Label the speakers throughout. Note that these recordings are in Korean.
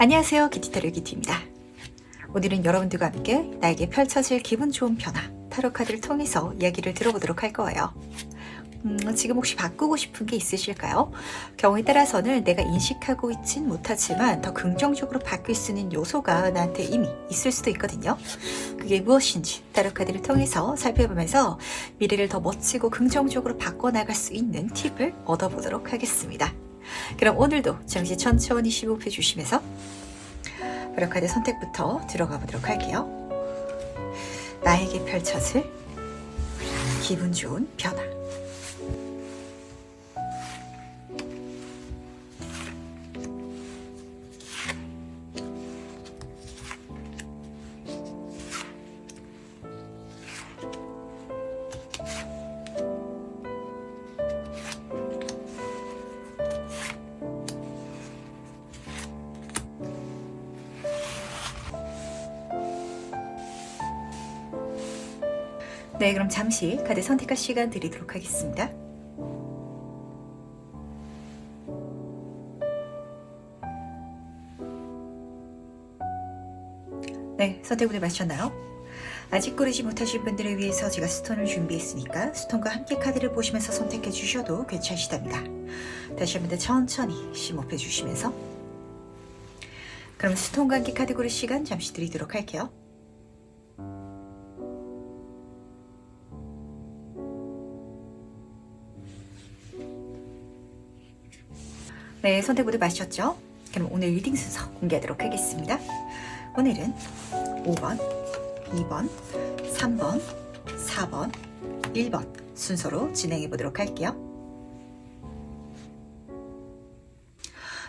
Speaker 1: 안녕하세요, 키티타로 키티입니다. 오늘은 여러분들과 함께 나에게 펼쳐질 기분 좋은 변화 타로 카드를 통해서 이야기를 들어보도록 할 거예요. 지금 혹시 바꾸고 싶은 게 있으실까요? 경우에 따라서는 내가 인식하고 있진 못하지만 더 긍정적으로 바뀔 수 있는 요소가 나한테 이미 있을 수도 있거든요. 그게 무엇인지 타로 카드를 통해서 살펴보면서 미래를 더 멋지고 긍정적으로 바꿔나갈 수 있는 팁을 얻어보도록 하겠습니다. 그럼 오늘도 잠시 천천히 심호흡해 주시면서 타로 카드 선택부터 들어가 보도록 할게요. 나에게 펼쳐질 기분 좋은 변화. 네, 그럼 잠시 카드 선택할 시간 드리도록 하겠습니다. 네, 선택을 마셨나요? 아직 고르지 못하신 분들을 위해서 제가 스톤을 준비했으니까 스톤과 함께 카드를 보시면서 선택해 주셔도 괜찮으시답니다. 다시 한 번 더 천천히 심호흡해 주시면서 그럼 스톤과 함께 카드 고를 시간 잠시 드리도록 할게요. 네, 선택 모두 마셨죠? 그럼 오늘 리딩 순서 공개하도록 하겠습니다. 오늘은 5번, 2번, 3번, 4번, 1번 순서로 진행해 보도록 할게요.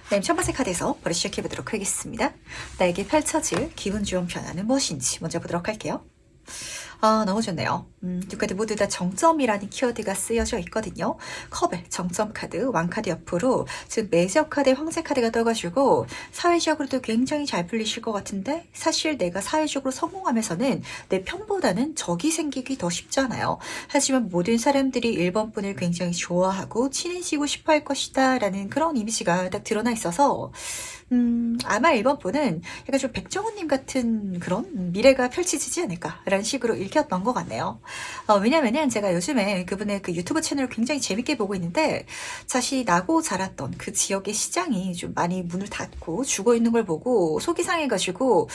Speaker 1: 네, 첫 번째 카드에서 바로 시작해 보도록 하겠습니다. 나에게 펼쳐질 기분 좋은 변화는 무엇인지 먼저 보도록 할게요. 너무 좋네요. 두 카드 모두 다 정점이라는 키워드가 쓰여져 있거든요. 컵의 정점 카드, 왕카드 옆으로 지금 매저 카드, 황제 카드가 떠가지고 사회적으로도 굉장히 잘 풀리실 것 같은데 사실 내가 사회적으로 성공하면서는 내 편보다는 적이 생기기 더 쉽잖아요. 하지만 모든 사람들이 1번 분을 굉장히 좋아하고 친해지고 싶어 할 것이다 라는 그런 이미지가 딱 드러나 있어서 아마 1번 분은 약간 좀 백정훈님 같은 그런 미래가 펼쳐지지 않을까라는 식으로 읽혔던 것 같네요. 왜냐면은 제가 요즘에 그분의 그 유튜브 채널을 굉장히 재밌게 보고 있는데 자신이 나고 자랐던 그 지역의 시장이 좀 많이 문을 닫고 죽어 있는 걸 보고 속이 상해가지고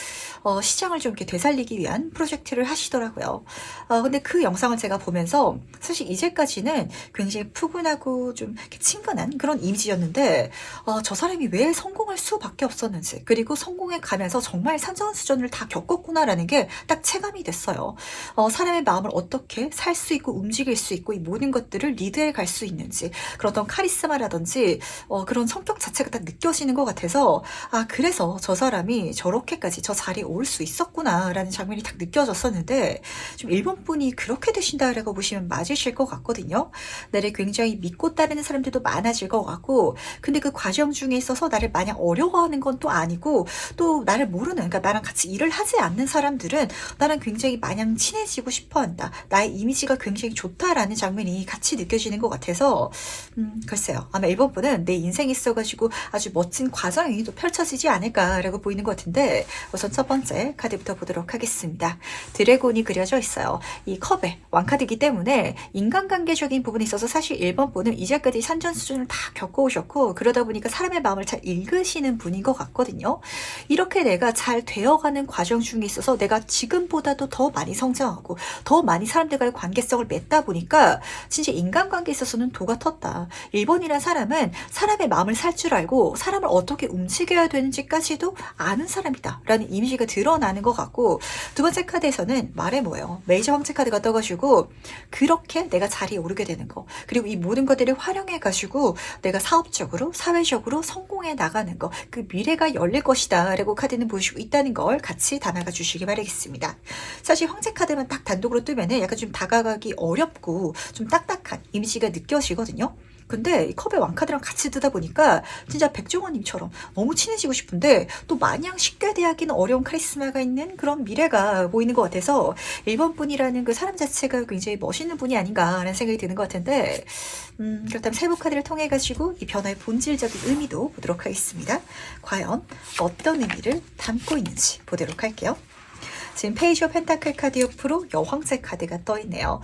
Speaker 1: 시장을 좀 이렇게 되살리기 위한 프로젝트를 하시더라고요. 근데 그 영상을 제가 보면서 사실 이제까지는 굉장히 푸근하고 좀 이렇게 친근한 그런 이미지였는데 저 사람이 왜 성공할 수밖에 없었는지 그리고 성공해 가면서 정말 산전수전을 다 겪었구나라는 게 딱 체감이 됐어요. 사람의 마음을 어떻게 살 수 있고 움직일 수 있고 이 모든 것들을 리드해 갈 수 있는지 그런 어떤 카리스마라든지 그런 성격 자체가 딱 느껴지는 것 같아서 그래서 저 사람이 저렇게까지 저 자리에 올 수 있었구나라는 장면이 딱 느껴졌었는데 좀 일본 분이 그렇게 되신다라고 보시면 맞으실 것 같거든요. 나를 굉장히 믿고 따르는 사람들도 많아질 것 같고 근데 그 과정 중에 있어서 나를 마냥 어려워하는 건 또 아니고 또 나를 모르는 그러니까 나랑 같이 일을 하지 않는 사람들은 나랑 굉장히 마냥 친해지고 싶어한다. 나의 이미지가 굉장히 좋다라는 장면이 같이 느껴지는 것 같아서 글쎄요. 아마 1번 분은 내 인생에 있어가지고 아주 멋진 과정이 또 펼쳐지지 않을까라고 보이는 것 같은데 우선 첫 번째 카드부터 보도록 하겠습니다. 드래곤이 그려져 있어요. 이 컵의 왕카드이기 때문에 인간관계적인 부분에 있어서 사실 1번 분은 이제까지 산전수전을 다 겪어오셨고 그러다 보니까 사람의 마음을 잘 읽으시는 분인 것 같거든요. 이렇게 내가 잘 되어가는 과정 중에 있어서 내가 지금보다도 더 많이 성장하고 더 많이 사람들과의 관계성을 맺다 보니까 진짜 인간관계에 있어서는 도가 텄다. 1번이란 사람은 사람의 마음을 살 줄 알고 사람을 어떻게 움직여야 되는지까지도 아는 사람이다 라는 이미지가 드러나는 것 같고 두 번째 카드에서는 말해 뭐예요. 메이저 황제 카드가 떠가지고 그렇게 내가 자리에 오르게 되는 거 그리고 이 모든 것들을 활용해 가지고 내가 사업적으로 사회적으로 성공해 나가는 거 그 미래가 열릴 것이다 라고 카드는 보여주고 있다는 걸 같이 담아가 주시기 바라겠습니다. 사실 황제 카드만 딱 단독으로 뜨면은 약간 좀 다가가기 어렵고 좀 딱딱한 이미지가 느껴지거든요. 근데 이 컵의 왕카드랑 같이 두다 보니까 진짜 백종원님처럼 너무 친해지고 싶은데 또 마냥 쉽게 대하기는 어려운 카리스마가 있는 그런 미래가 보이는 것 같아서 1번 분이라는 그 사람 자체가 굉장히 멋있는 분이 아닌가라는 생각이 드는 것 같은데 그렇다면 세부 카드를 통해 가지고 이 변화의 본질적인 의미도 보도록 하겠습니다. 과연 어떤 의미를 담고 있는지 보도록 할게요. 지금 페이지 오브 펜타클 카드 옆으로 여황제 카드가 떠있네요.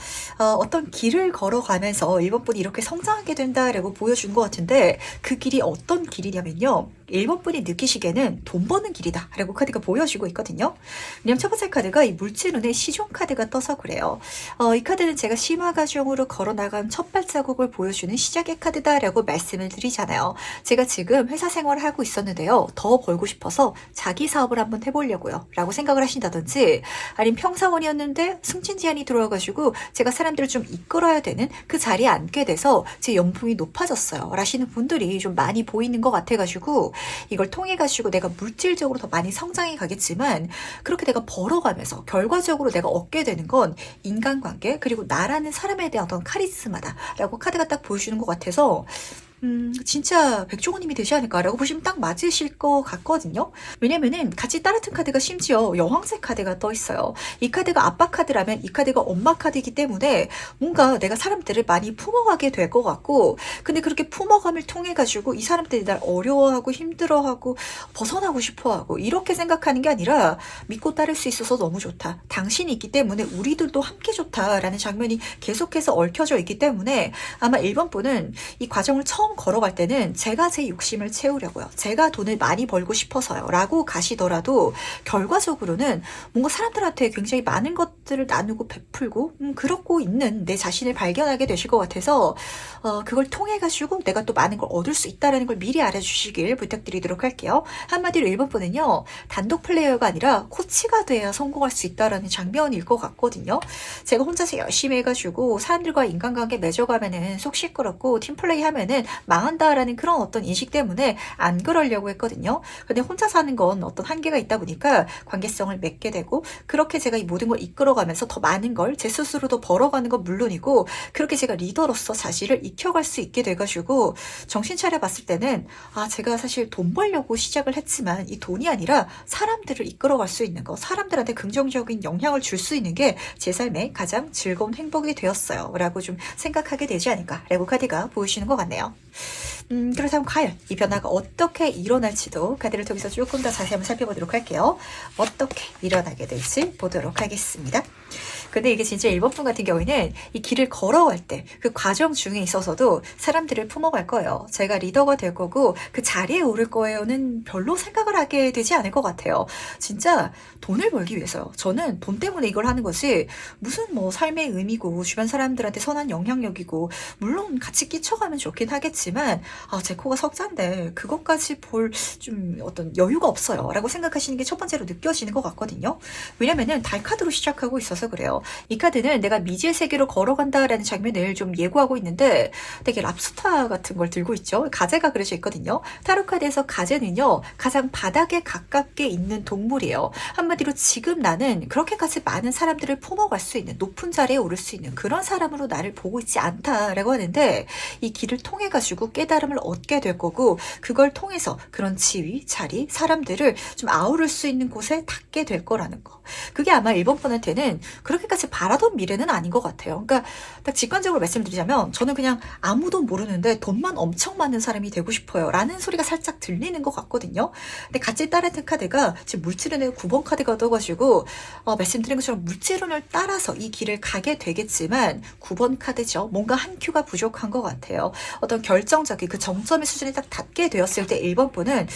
Speaker 1: 어떤 길을 걸어가면서 1번 분이 이렇게 성장하게 된다라고 보여준 것 같은데 그 길이 어떤 길이냐면요. 1번 분이 느끼시기에는 돈 버는 길이다 라고 카드가 보여주고 있거든요. 왜냐면 첫 번째 카드가 이 물질운의 시종 카드가 떠서 그래요. 이 카드는 제가 심화 과정으로 걸어나간 첫 발자국을 보여주는 시작의 카드다 라고 말씀을 드리잖아요. 제가 지금 회사 생활을 하고 있었는데요. 더 벌고 싶어서 자기 사업을 한번 해보려고요 라고 생각을 하신다든지 아니면 평사원이었는데 승진 제안이 들어와가지고 제가 사람들을 좀 이끌어야 되는 그 자리에 앉게 돼서 제 연봉이 높아졌어요 라시는 분들이 좀 많이 보이는 것 같아가지고 이걸 통해 가지고 내가 물질적으로 더 많이 성장해 가겠지만 그렇게 내가 벌어가면서 결과적으로 내가 얻게 되는 건 인간관계 그리고 나라는 사람에 대한 어떤 카리스마다 라고 카드가 딱 보여주는 것 같아서 진짜 백종원님이 되지 않을까라고 보시면 딱 맞으실 것 같거든요. 왜냐면은 같이 따라튼 카드가 심지어 여황색 카드가 떠 있어요. 이 카드가 아빠 카드라면 이 카드가 엄마 카드이기 때문에 뭔가 내가 사람들을 많이 품어가게 될 것 같고 근데 그렇게 품어감을 통해 가지고 이 사람들이 날 어려워하고 힘들어하고 벗어나고 싶어하고 이렇게 생각하는 게 아니라 믿고 따를 수 있어서 너무 좋다. 당신이 있기 때문에 우리들도 함께 좋다라는 장면이 계속해서 얽혀져 있기 때문에 아마 1번 분은 이 과정을 처음 걸어갈 때는 제가 제 욕심을 채우려고요. 제가 돈을 많이 벌고 싶어서요. 라고 가시더라도 결과적으로는 뭔가 사람들한테 굉장히 많은 것들을 나누고 베풀고 그러고 있는 내 자신을 발견하게 되실 것 같아서 그걸 통해 가지고 내가 또 많은 걸 얻을 수 있다는 걸 미리 알아주시길 부탁드리도록 할게요. 한마디로 1번 분은요. 단독 플레이어가 아니라 코치가 돼야 성공할 수 있다는 장면일 것 같거든요. 제가 혼자서 열심히 해가지고 사람들과 인간관계 맺어가면은 속 시끄럽고 팀플레이 하면은 망한다라는 그런 어떤 인식 때문에 안 그러려고 했거든요. 근데 혼자 사는 건 어떤 한계가 있다 보니까 관계성을 맺게 되고 그렇게 제가 이 모든 걸 이끌어가면서 더 많은 걸 제 스스로도 벌어가는 건 물론이고 그렇게 제가 리더로서 자신을 익혀갈 수 있게 돼가지고 정신 차려 봤을 때는 제가 사실 돈 벌려고 시작을 했지만 이 돈이 아니라 사람들을 이끌어갈 수 있는 거 사람들한테 긍정적인 영향을 줄 수 있는 게 제 삶의 가장 즐거운 행복이 되었어요 라고 좀 생각하게 되지 않을까 라고 카드가 보이시는 것 같네요. 그렇다면 과연 이 변화가 어떻게 일어날지도 카드를 통해서 조금 더 자세히 한번 살펴보도록 할게요. 어떻게 일어나게 될지 보도록 하겠습니다. 근데 이게 진짜 1번 분 같은 경우에는 이 길을 걸어갈 때 그 과정 중에 있어서도 사람들을 품어갈 거예요. 제가 리더가 될 거고 그 자리에 오를 거예요는 별로 생각을 하게 되지 않을 것 같아요. 진짜 돈을 벌기 위해서요. 저는 돈 때문에 이걸 하는 것이 무슨 뭐 삶의 의미고 주변 사람들한테 선한 영향력이고 물론 같이 끼쳐가면 좋긴 하겠지만 제 코가 석잔데 그것까지 볼 좀 어떤 여유가 없어요 라고 생각하시는 게 첫 번째로 느껴지는 것 같거든요. 왜냐면은 달 카드로 시작하고 있어서 그래요. 이 카드는 내가 미지의 세계로 걸어간다라는 장면을 좀 예고하고 있는데 되게 랍스타 같은 걸 들고 있죠. 가재가 그려져 있거든요. 타로 카드에서 가재는요 가장 바닥에 가깝게 있는 동물이에요. 한마디로 지금 나는 그렇게까지 많은 사람들을 품어갈 수 있는 높은 자리에 오를 수 있는 그런 사람으로 나를 보고 있지 않다라고 하는데 이 길을 통해 가지고 깨달음을 얻게 될 거고 그걸 통해서 그런 지위, 자리, 사람들을 좀 아우를 수 있는 곳에 닿게 될 거라는 거. 그게 아마 1번 분한테는 그렇게까지 바라던 미래는 아닌 것 같아요. 그러니까 딱 직관적으로 말씀드리자면 저는 그냥 아무도 모르는데 돈만 엄청 많은 사람이 되고 싶어요 라는 소리가 살짝 들리는 것 같거든요. 근데 같이 따라튼 카드가 지금 물질운의 9번 카드가 떠가지고 말씀드린 것처럼 물질운을 따라서 이 길을 가게 되겠지만 9번 카드죠. 뭔가 한 큐가 부족한 것 같아요. 어떤 결정적인 그 정점의 수준에 딱 닿게 되었을 때 1번 분은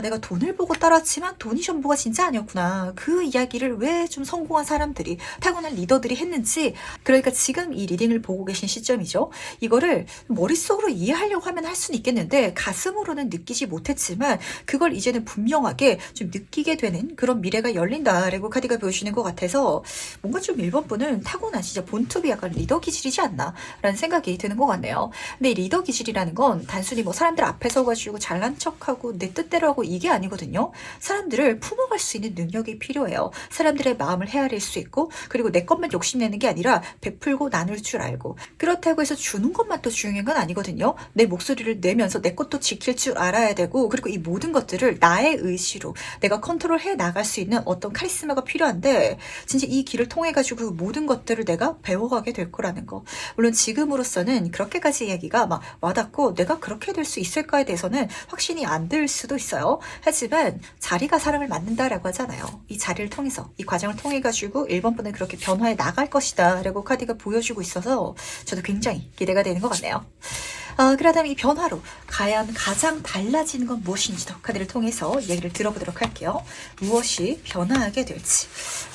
Speaker 1: 내가 돈을 보고 따랐지만 돈이 전부가 진짜 아니었구나. 그 이야기를 왜 좀 성공한 사람들이 타고난 리더들이 했는지 그러니까 지금 이 리딩을 보고 계신 시점이죠. 이거를 머릿속으로 이해하려고 하면 할 수는 있겠는데 가슴으로는 느끼지 못했지만 그걸 이제는 분명하게 좀 느끼게 되는 그런 미래가 열린다라고 카드가 보여주는 것 같아서 뭔가 좀 1번 분은 타고난 진짜 본투비 약간 리더 기질이지 않나 라는 생각이 드는 것 같네요. 근데 이 리더 기질이라는 건 단순히 뭐 사람들 앞에 서가지고 잘난 척하고 내 뜻대로 하고 이게 아니거든요. 사람들을 품어갈 수 있는 능력이 필요해요. 사람들의 마음을 헤아릴 수 있고 그리고 내 것만 욕심내는 게 아니라 베풀고 나눌 줄 알고 그렇다고 해서 주는 것만 또 중요한 건 아니거든요. 내 목소리를 내면서 내 것도 지킬 줄 알아야 되고 그리고 이 모든 것들을 나의 의지로 내가 컨트롤해 나갈 수 있는 어떤 카리스마가 필요한데 진짜 이 길을 통해 가지고 그 모든 것들을 내가 배워가게 될 거라는 거. 물론 지금으로서는 그렇게까지 이야기가 막 와닿고 내가 그렇게 될 수 있을까에 대해서는 확신이 안 들 수도 있어요. 하지만 자리가 사람을 만든다라고 하잖아요. 이 자리를 통해서 이 과정을 통해 가지고 1번 분은 그렇게 변화해 나갈 것이다 라고 카드가 보여주고 있어서 저도 굉장히 기대가 되는 것 같네요. 그렇다면 이 변화로 과연 가장 달라지는 건 무엇인지도 카드를 통해서 얘기를 들어보도록 할게요. 무엇이 변화하게 될지.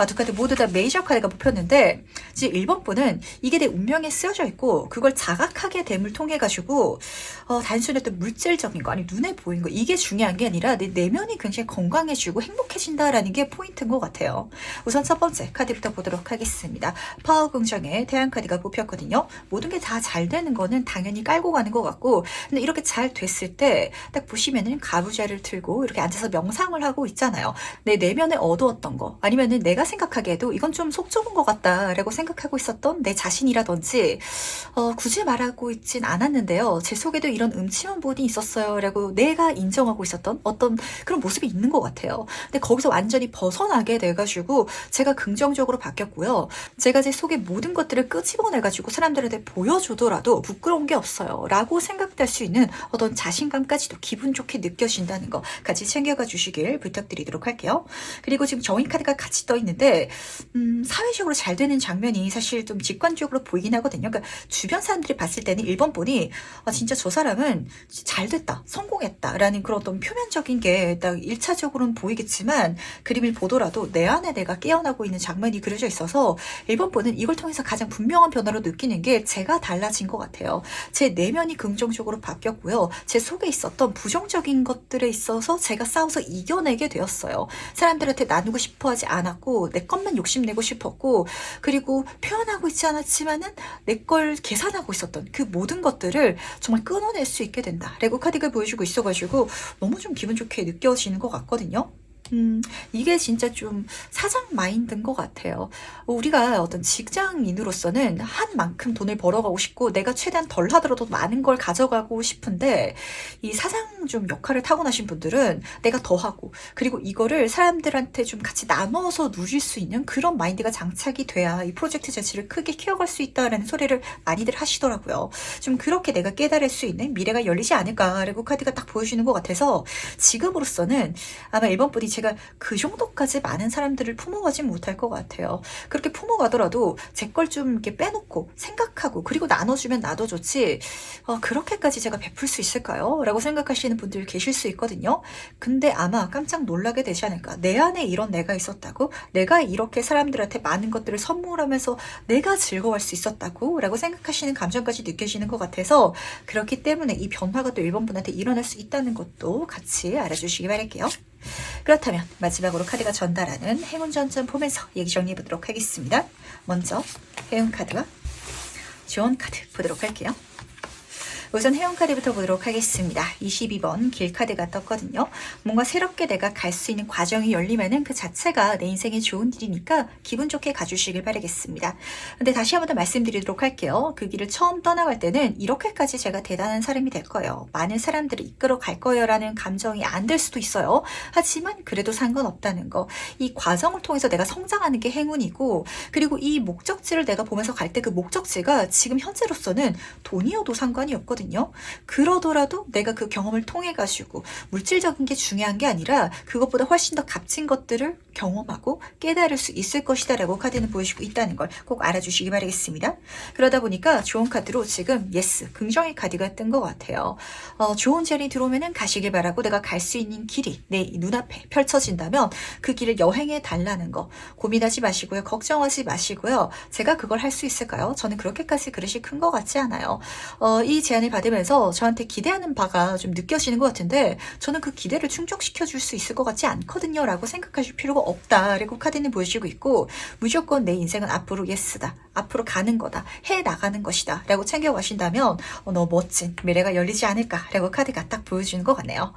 Speaker 1: 두 카드 모두 다 메이저 카드가 뽑혔는데 이제 1번 분은 이게 내 운명에 쓰여져 있고 그걸 자각하게 됨을 통해 가지고 단순히 어떤 물질적인 거 아니 눈에 보이는 거 이게 중요한 게 아니라 내 내면이 굉장히 건강해지고 행복해진다라는 게 포인트인 것 같아요. 우선 첫 번째 카드부터 보도록 하겠습니다. 파워 긍정의 태양 카드가 뽑혔거든요. 모든 게 다 잘 되는 거는 당연히 깔고 가는 것 같고 근데 이렇게 잘 됐을 때 딱 보시면은 가부좌를 틀고 이렇게 앉아서 명상을 하고 있잖아요. 내 내면에 어두웠던 거 아니면은 내가 생각하기에도 이건 좀 속 좁은 것 같다라고 생각하고 있었던 내 자신이라든지 굳이 말하고 있진 않았는데요. 제 속에도 이런 음침한 부분이 있었어요 라고 내가 인정하고 있었던 어떤 그런 모습이 있는 것 같아요. 근데 거기서 완전히 벗어나게 돼가지고 제가 긍정적으로 바뀌었고요. 제가 제 속의 모든 것들을 끄집어내가지고 사람들한테 보여주더라도 부끄러운 게 없어요 라고 생각될 수 있는 어떤 자신감까지도 기분 좋게 느껴진다는 거 같이 챙겨가 주시길 부탁드리도록 할게요. 그리고 지금 정인 카드가 같이 떠 있는데 사회적으로 잘 되는 장면이 사실 좀 직관적으로 보이긴 하거든요. 그러니까 주변 사람들이 봤을 때는 1번 분이 진짜 저 사람은 잘 됐다, 성공했다 라는 그런 어떤 표면적인 게 딱 1차적으로는 보이겠지만 그림을 보더라도 내 안에 내가 깨어나고 있는 장면이 그려져 있어서 1번 분은 이걸 통해서 가장 분명한 변화로 느끼는 게 제가 달라진 것 같아요. 제 내면이 긍정적으로 바뀌었고요. 제 속에 있었던 부정적인 것들에 있어서 제가 싸워서 이겨내게 되었어요. 사람들한테 나누고 싶어 하지 않았고 내 것만 욕심내고 싶었고 그리고 표현하고 있지 않았지만은 내 걸 계산하고 있었던 그 모든 것들을 정말 끊어낼 수 있게 된다. 레고 카드가 보여주고 있어가지고 너무 좀 기분 좋게 느껴지는 것 같거든요. 이게 진짜 좀 사장 마인드인 것 같아요. 우리가 어떤 직장인으로서는 한 만큼 돈을 벌어가고 싶고 내가 최대한 덜 하더라도 많은 걸 가져가고 싶은데 이 사장 좀 역할을 타고나신 분들은 내가 더 하고 그리고 이거를 사람들한테 좀 같이 나눠서 누릴 수 있는 그런 마인드가 장착이 돼야 이 프로젝트 자체를 크게 키워갈 수 있다라는 소리를 많이들 하시더라고요. 좀 그렇게 내가 깨달을 수 있는 미래가 열리지 않을까라고 카드가 딱 보여주는 것 같아서 지금으로서는 아마 1번 분이 제가 그 정도까지 많은 사람들을 품어가지 못할 것 같아요. 그렇게 품어가더라도 제 걸 좀 이렇게 빼놓고 생각하고 그리고 나눠주면 나도 좋지 그렇게까지 제가 베풀 수 있을까요? 라고 생각하시는 분들 계실 수 있거든요. 근데 아마 깜짝 놀라게 되지 않을까. 내 안에 이런 내가 있었다고? 내가 이렇게 사람들한테 많은 것들을 선물하면서 내가 즐거워할 수 있었다고? 라고 생각하시는 감정까지 느껴지는 것 같아서 그렇기 때문에 이 변화가 또 1번 분한테 일어날 수 있다는 것도 같이 알아주시기 바랄게요. 그렇다면 마지막으로 카드가 전달하는 행운 전점 보면서 얘기 정리해 보도록 하겠습니다. 먼저 행운 카드와 지원 카드 보도록 할게요. 우선 회원 카드부터 보도록 하겠습니다. 22번 길 카드가 떴거든요. 뭔가 새롭게 내가 갈 수 있는 과정이 열리면은 그 자체가 내 인생에 좋은 일이니까 기분 좋게 가주시길 바라겠습니다. 근데 다시 한번 더 말씀드리도록 할게요. 그 길을 처음 떠나갈 때는 이렇게까지 제가 대단한 사람이 될 거예요. 많은 사람들을 이끌어 갈 거예요 라는 감정이 안 들 수도 있어요. 하지만 그래도 상관없다는 거. 이 과정을 통해서 내가 성장하는 게 행운이고 그리고 이 목적지를 내가 보면서 갈 때 그 목적지가 지금 현재로서는 돈이어도 상관이 없거든요. 그러더라도 내가 그 경험을 통해 가지고 물질적인 게 중요한 게 아니라 그것보다 훨씬 더 값진 것들을 경험하고 깨달을 수 있을 것이다 라고 카드는 보여주고 있다는 걸 꼭 알아주시기 바라겠습니다. 그러다 보니까 좋은 카드로 지금 예스 긍정의 카드가 뜬 것 같아요. 좋은 자리 들어오면은 가시길 바라고 내가 갈 수 있는 길이 내 눈앞에 펼쳐진다면 그 길을 여행해 달라는 거 고민하지 마시고요. 걱정하지 마시고요. 제가 그걸 할 수 있을까요? 저는 그렇게까지 그릇이 큰 것 같지 않아요. 이 제안을 받으면서 저한테 기대하는 바가 좀 느껴지는 것 같은데 저는 그 기대를 충족시켜 줄 수 있을 것 같지 않거든요 라고 생각하실 필요가 없다 라고 카드는 보여주고 있고 무조건 내 인생은 앞으로 예스다 앞으로 가는 거다, 해 나가는 것이다 라고 챙겨가신다면 너무 멋진 미래가 열리지 않을까라고 카드가 딱 보여주는 것 같네요.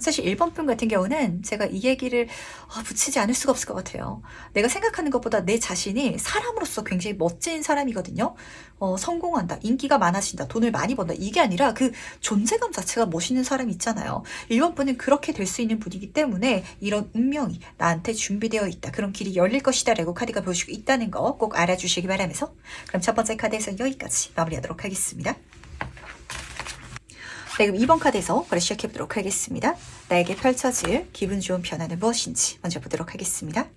Speaker 1: 사실 1번 분 같은 경우는 제가 이 얘기를 붙이지 않을 수가 없을 것 같아요. 내가 생각하는 것보다 내 자신이 사람으로서 굉장히 멋진 사람이거든요. 성공한다, 인기가 많아진다, 돈을 많이 번다, 이게 아니라 그 존재감 자체가 멋있는 사람이 있잖아요. 1번 분은 그렇게 될 수 있는 분이기 때문에 이런 운명이 나한테 준비되어 있다, 그런 길이 열릴 것이다 라고 카드가 보여주고 있다는 거 꼭 알아주시기 바라면서, 그럼 첫 번째 카드에서 여기까지 마무리하도록 하겠습니다. 네, 그럼 2번 카드에서 바로 시작해보도록 하겠습니다. 나에게 펼쳐질 기분 좋은 변화는 무엇인지 먼저 보도록 하겠습니다.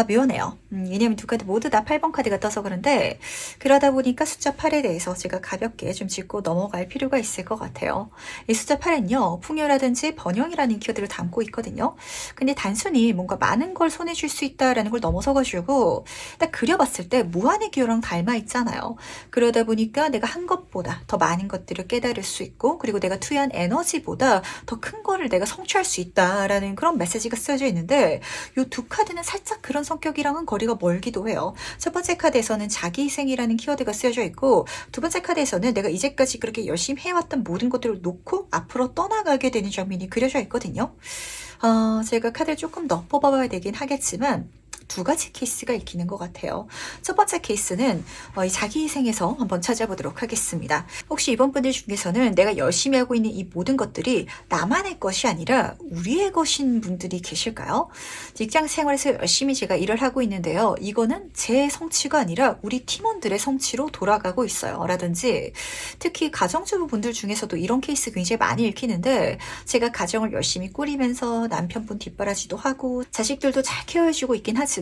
Speaker 1: 묘하네요. 왜냐면 두 카드 모두 다 8번 카드가 떠서 그런데, 그러다 보니까 숫자 8에 대해서 제가 가볍게 좀 짚고 넘어갈 필요가 있을 것 같아요. 이 숫자 8은요, 풍요라든지 번영이라는 키워드를 담고 있거든요. 근데 단순히 뭔가 많은 걸 손에 쥘 수 있다라는 걸 넘어서가지고 딱 그려봤을 때 무한의 기호랑 닮아 있잖아요. 그러다 보니까 내가 한 것보다 더 많은 것들을 깨달을 수 있고, 그리고 내가 투여한 에너지보다 더 큰 거를 내가 성취할 수 있다라는 그런 메시지가 쓰여져 있는데, 이 두 카드는 살짝 그런 성격이랑은 거리가 멀기도 해요. 첫 번째 카드에서는 자기희생이라는 키워드가 쓰여져 있고, 두 번째 카드에서는 내가 이제까지 그렇게 열심히 해왔던 모든 것들을 놓고 앞으로 떠나가게 되는 장면이 그려져 있거든요. 제가 카드를 조금 더 뽑아봐야 되긴 하겠지만 두 가지 케이스가 읽히는 것 같아요. 첫 번째 케이스는 이 자기희생에서 한번 찾아보도록 하겠습니다. 혹시 이번 분들 중에서는 내가 열심히 하고 있는 이 모든 것들이 나만의 것이 아니라 우리의 것인 분들이 계실까요? 직장 생활에서 열심히 제가 일을 하고 있는데요. 이거는 제 성취가 아니라 우리 팀원들의 성취로 돌아가고 있어요. 라든지, 특히 가정주부 분들 중에서도 이런 케이스 굉장히 많이 읽히는데, 제가 가정을 열심히 꾸리면서 남편분 뒷바라지도 하고 자식들도 잘 케어해주고 있긴 하지만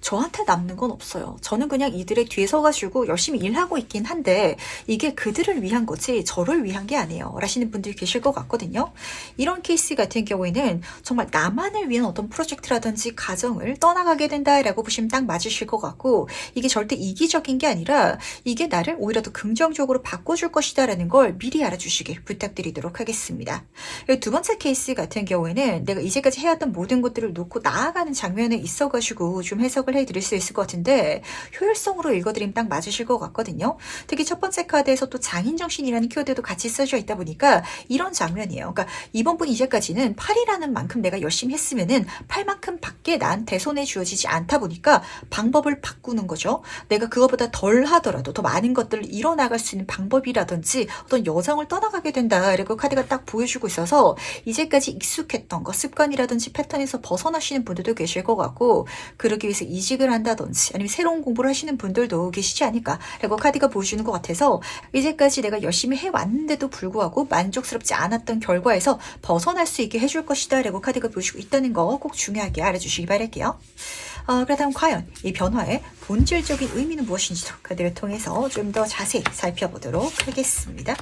Speaker 1: 저한테 남는 건 없어요. 저는 그냥 이들의 뒤에 서가지고 열심히 일하고 있긴 한데 이게 그들을 위한 거지 저를 위한 게 아니에요 라시는 분들이 계실 것 같거든요. 이런 케이스 같은 경우에는 정말 나만을 위한 어떤 프로젝트라든지 가정을 떠나가게 된다라고 보시면 딱 맞으실 것 같고, 이게 절대 이기적인 게 아니라 이게 나를 오히려 더 긍정적으로 바꿔줄 것이다 라는 걸 미리 알아주시길 부탁드리도록 하겠습니다. 두 번째 케이스 같은 경우에는 내가 이제까지 해왔던 모든 것들을 놓고 나아가는 장면에 있어가지고 좀 해석을 해드릴 수 있을 것 같은데, 효율성으로 읽어드리면 딱 맞으실 것 같거든요. 특히 첫 번째 카드에서 또 장인정신이라는 키워드도 같이 써져 있다 보니까 이런 장면이에요. 그러니까 이번 분 이제까지는 8이라는 만큼 내가 열심히 했으면은 8만큼 밖에 나한테 손에 쥐어지지 않다 보니까 방법을 바꾸는 거죠. 내가 그거보다 덜 하더라도 더 많은 것들을 이뤄나갈 수 있는 방법이라든지 어떤 여정을 떠나가게 된다 라고 카드가 딱 보여주고 있어서, 이제까지 익숙했던 거, 습관이라든지 패턴에서 벗어나시는 분들도 계실 것 같고, 그러기 위해서 이직을 한다든지 아니면 새로운 공부를 하시는 분들도 계시지 않을까라고 카드가 보여주는 것 같아서, 이제까지 내가 열심히 해왔는데도 불구하고 만족스럽지 않았던 결과에서 벗어날 수 있게 해줄 것이다 라고 카드가 보여주고 있다는 거 꼭 중요하게 알아주시기 바랄게요. 그렇다면 과연 이 변화의 본질적인 의미는 무엇인지도 카드를 통해서 좀 더 자세히 살펴보도록 하겠습니다.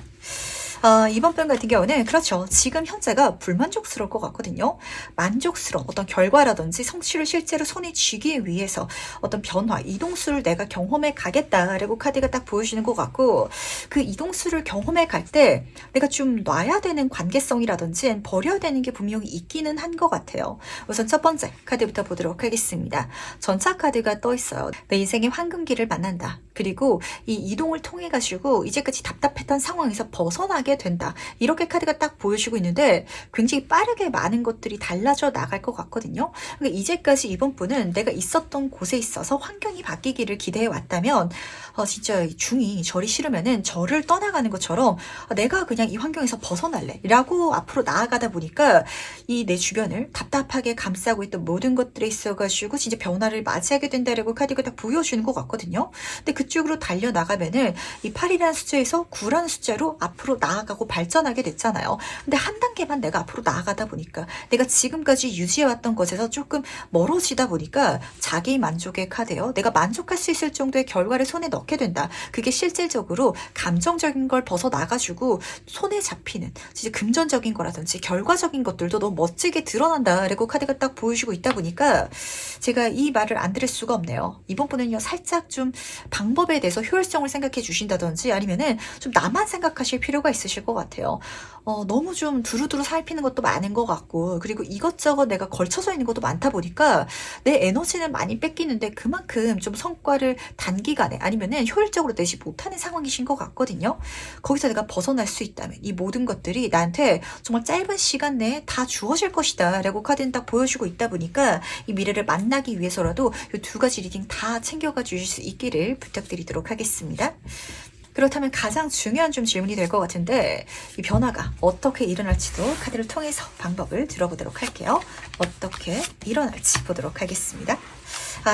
Speaker 1: 이번 편 같은 경우는 그렇죠. 지금 현재가 불만족스러울 것 같거든요. 만족스러운 어떤 결과라든지 성취를 실제로 손에 쥐기 위해서 어떤 변화, 이동수를 내가 경험해 가겠다라고 카드가 딱 보여주는 것 같고, 그 이동수를 경험해 갈 때 내가 좀 놔야 되는 관계성이라든지 버려야 되는 게 분명히 있기는 한 것 같아요. 우선 첫 번째 카드부터 보도록 하겠습니다. 전차 카드가 떠 있어요. 내 인생의 황금기를 만난다. 그리고 이 이동을 통해 가지고 이제까지 답답했던 상황에서 벗어나게 된다. 이렇게 카드가 딱 보여주고 있는데 굉장히 빠르게 많은 것들이 달라져 나갈 것 같거든요. 그러니까 이제까지 이번 분은 내가 있었던 곳에 있어서 환경이 바뀌기를 기대해 왔다면 진짜 중이 저리 싫으면은 저를 떠나가는 것처럼 내가 그냥 이 환경에서 벗어날래 라고 앞으로 나아가다 보니까 이 내 주변을 답답하게 감싸고 있던 모든 것들에 있어가지고 진짜 변화를 맞이하게 된다라고 카드가 딱 보여주는 것 같거든요. 근데 그쪽으로 달려나가면은 이 8이라는 숫자에서 9라는 숫자로 앞으로 나아가고 발전하게 됐잖아요. 근데 한 단계만 내가 앞으로 나아가다 보니까 내가 지금까지 유지해왔던 것에서 조금 멀어지다 보니까 자기 만족의 카드예요. 내가 만족할 수 있을 정도의 결과를 손에 넣게 된다. 그게 실질적으로 감정적인 걸 벗어나가지고 손에 잡히는 진짜 금전적인 거라든지 결과적인 것들도 너무 멋지게 드러난다라고 카드가 딱 보여주고 있다 보니까 제가 이 말을 안 들을 수가 없네요. 이번 분은요 살짝 좀 방법에 대해서 효율성을 생각해 주신다든지 아니면은 좀 나만 생각하실 필요가 있으실 되실 것 같아요. 너무 좀 두루두루 살피는 것도 많은 것 같고, 그리고 이것저것 내가 걸쳐져 있는 것도 많다 보니까 내 에너지는 많이 뺏기는데 그만큼 좀 성과를 단기간에 아니면은 효율적으로 내지 못하는 상황이신 것 같거든요. 거기서 내가 벗어날 수 있다면 이 모든 것들이 나한테 정말 짧은 시간 내에 다 주어질 것이다 라고 카드는 딱 보여주고 있다 보니까 이 미래를 만나기 위해서라도 이 두 가지 리딩 다 챙겨가 주실 수 있기를 부탁드리도록 하겠습니다. 그렇다면 가장 중요한 좀 질문이 될 것 같은데 이 변화가 어떻게 일어날지도 카드를 통해서 방법을 들어보도록 할게요. 어떻게 일어날지 보도록 하겠습니다.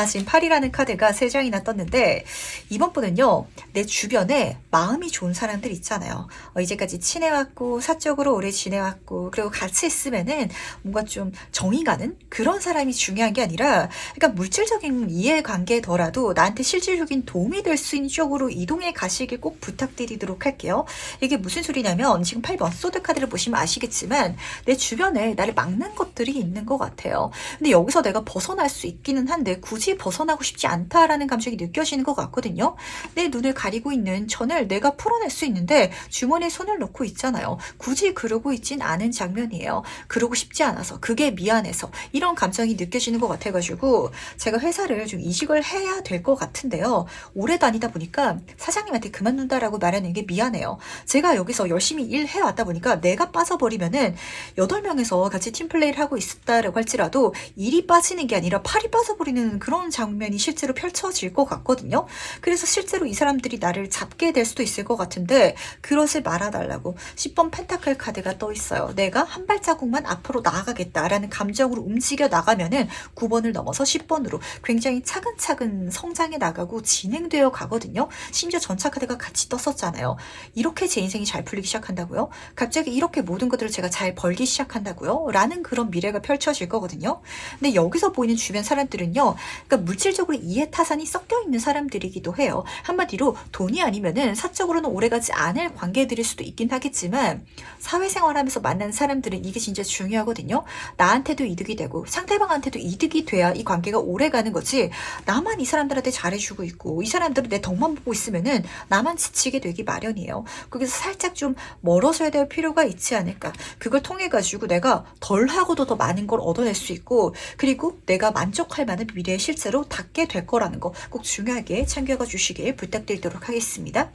Speaker 1: 지금 8이라는 카드가 3장이나 떴는데 이번 분은요. 내 주변에 마음이 좋은 사람들 있잖아요. 이제까지 친해왔고 사적으로 오래 지내왔고 그리고 같이 있으면은 뭔가 좀 정이 가는 그런 사람이 중요한 게 아니라 그러니까 물질적인 이해관계더라도 나한테 실질적인 도움이 될 수 있는 쪽으로 이동해 가시길 꼭 부탁드리도록 할게요. 이게 무슨 소리냐면 지금 8번 소드 카드를 보시면 아시겠지만 내 주변에 나를 막는 것들이 있는 것 같아요. 근데 여기서 내가 벗어날 수 있기는 한데 굳이 벗어나고 싶지 않다라는 감정이 느껴지는 것 같거든요. 내 눈을 가리고 있는 천을 내가 풀어낼 수 있는데 주머니에 손을 넣고 있잖아요. 굳이 그러고 있진 않은 장면이에요. 그러고 싶지 않아서 그게 미안해서 이런 감정이 느껴지는 것 같아가지고 제가 회사를 좀 이직을 해야 될 것 같은데요. 오래 다니다 보니까 사장님한테 그만둔다라고 말하는 게 미안해요. 제가 여기서 열심히 일해왔다 보니까 내가 빠져버리면은 8명에서 같이 팀플레이를 하고 있었다라고 할지라도 일이 빠지는 게 아니라 팔이 빠져버리는 그런 장면이 실제로 펼쳐질 것 같거든요. 그래서 실제로 이 사람들이 나를 잡게 될 수도 있을 것 같은데 그러지 말아달라고 10번 펜타클 카드가 떠 있어요. 내가 한 발자국만 앞으로 나아가겠다라는 감정으로 움직여 나가면은 9번을 넘어서 10번으로 굉장히 차근차근 성장해 나가고 진행되어 가거든요. 심지어 전차 카드가 같이 떴었잖아요. 이렇게 제 인생이 잘 풀리기 시작한다고요? 갑자기 이렇게 모든 것들을 제가 잘 벌기 시작한다고요? 라는 그런 미래가 펼쳐질 거거든요. 근데 여기서 보이는 주변 사람들은요. 그러니까 물질적으로 이해타산이 섞여 있는 사람들이기도 해요. 한마디로 돈이 아니면은 사적으로는 오래가지 않을 관계들일 수도 있긴 하겠지만 사회생활하면서 만난 사람들은 이게 진짜 중요하거든요. 나한테도 이득이 되고 상대방한테도 이득이 돼야 이 관계가 오래가는 거지. 나만 이 사람들한테 잘해주고 있고 이 사람들은 내 덕만 보고 있으면은 나만 지치게 되기 마련이에요. 거기서 살짝 좀 멀어져야 될 필요가 있지 않을까. 그걸 통해 가지고 내가 덜 하고도 더 많은 걸 얻어낼 수 있고 그리고 내가 만족할 만한 미래에 실제로 닿게 될 거라는 거 꼭 중요하게 챙겨가 주시길 부탁드리도록 하겠습니다.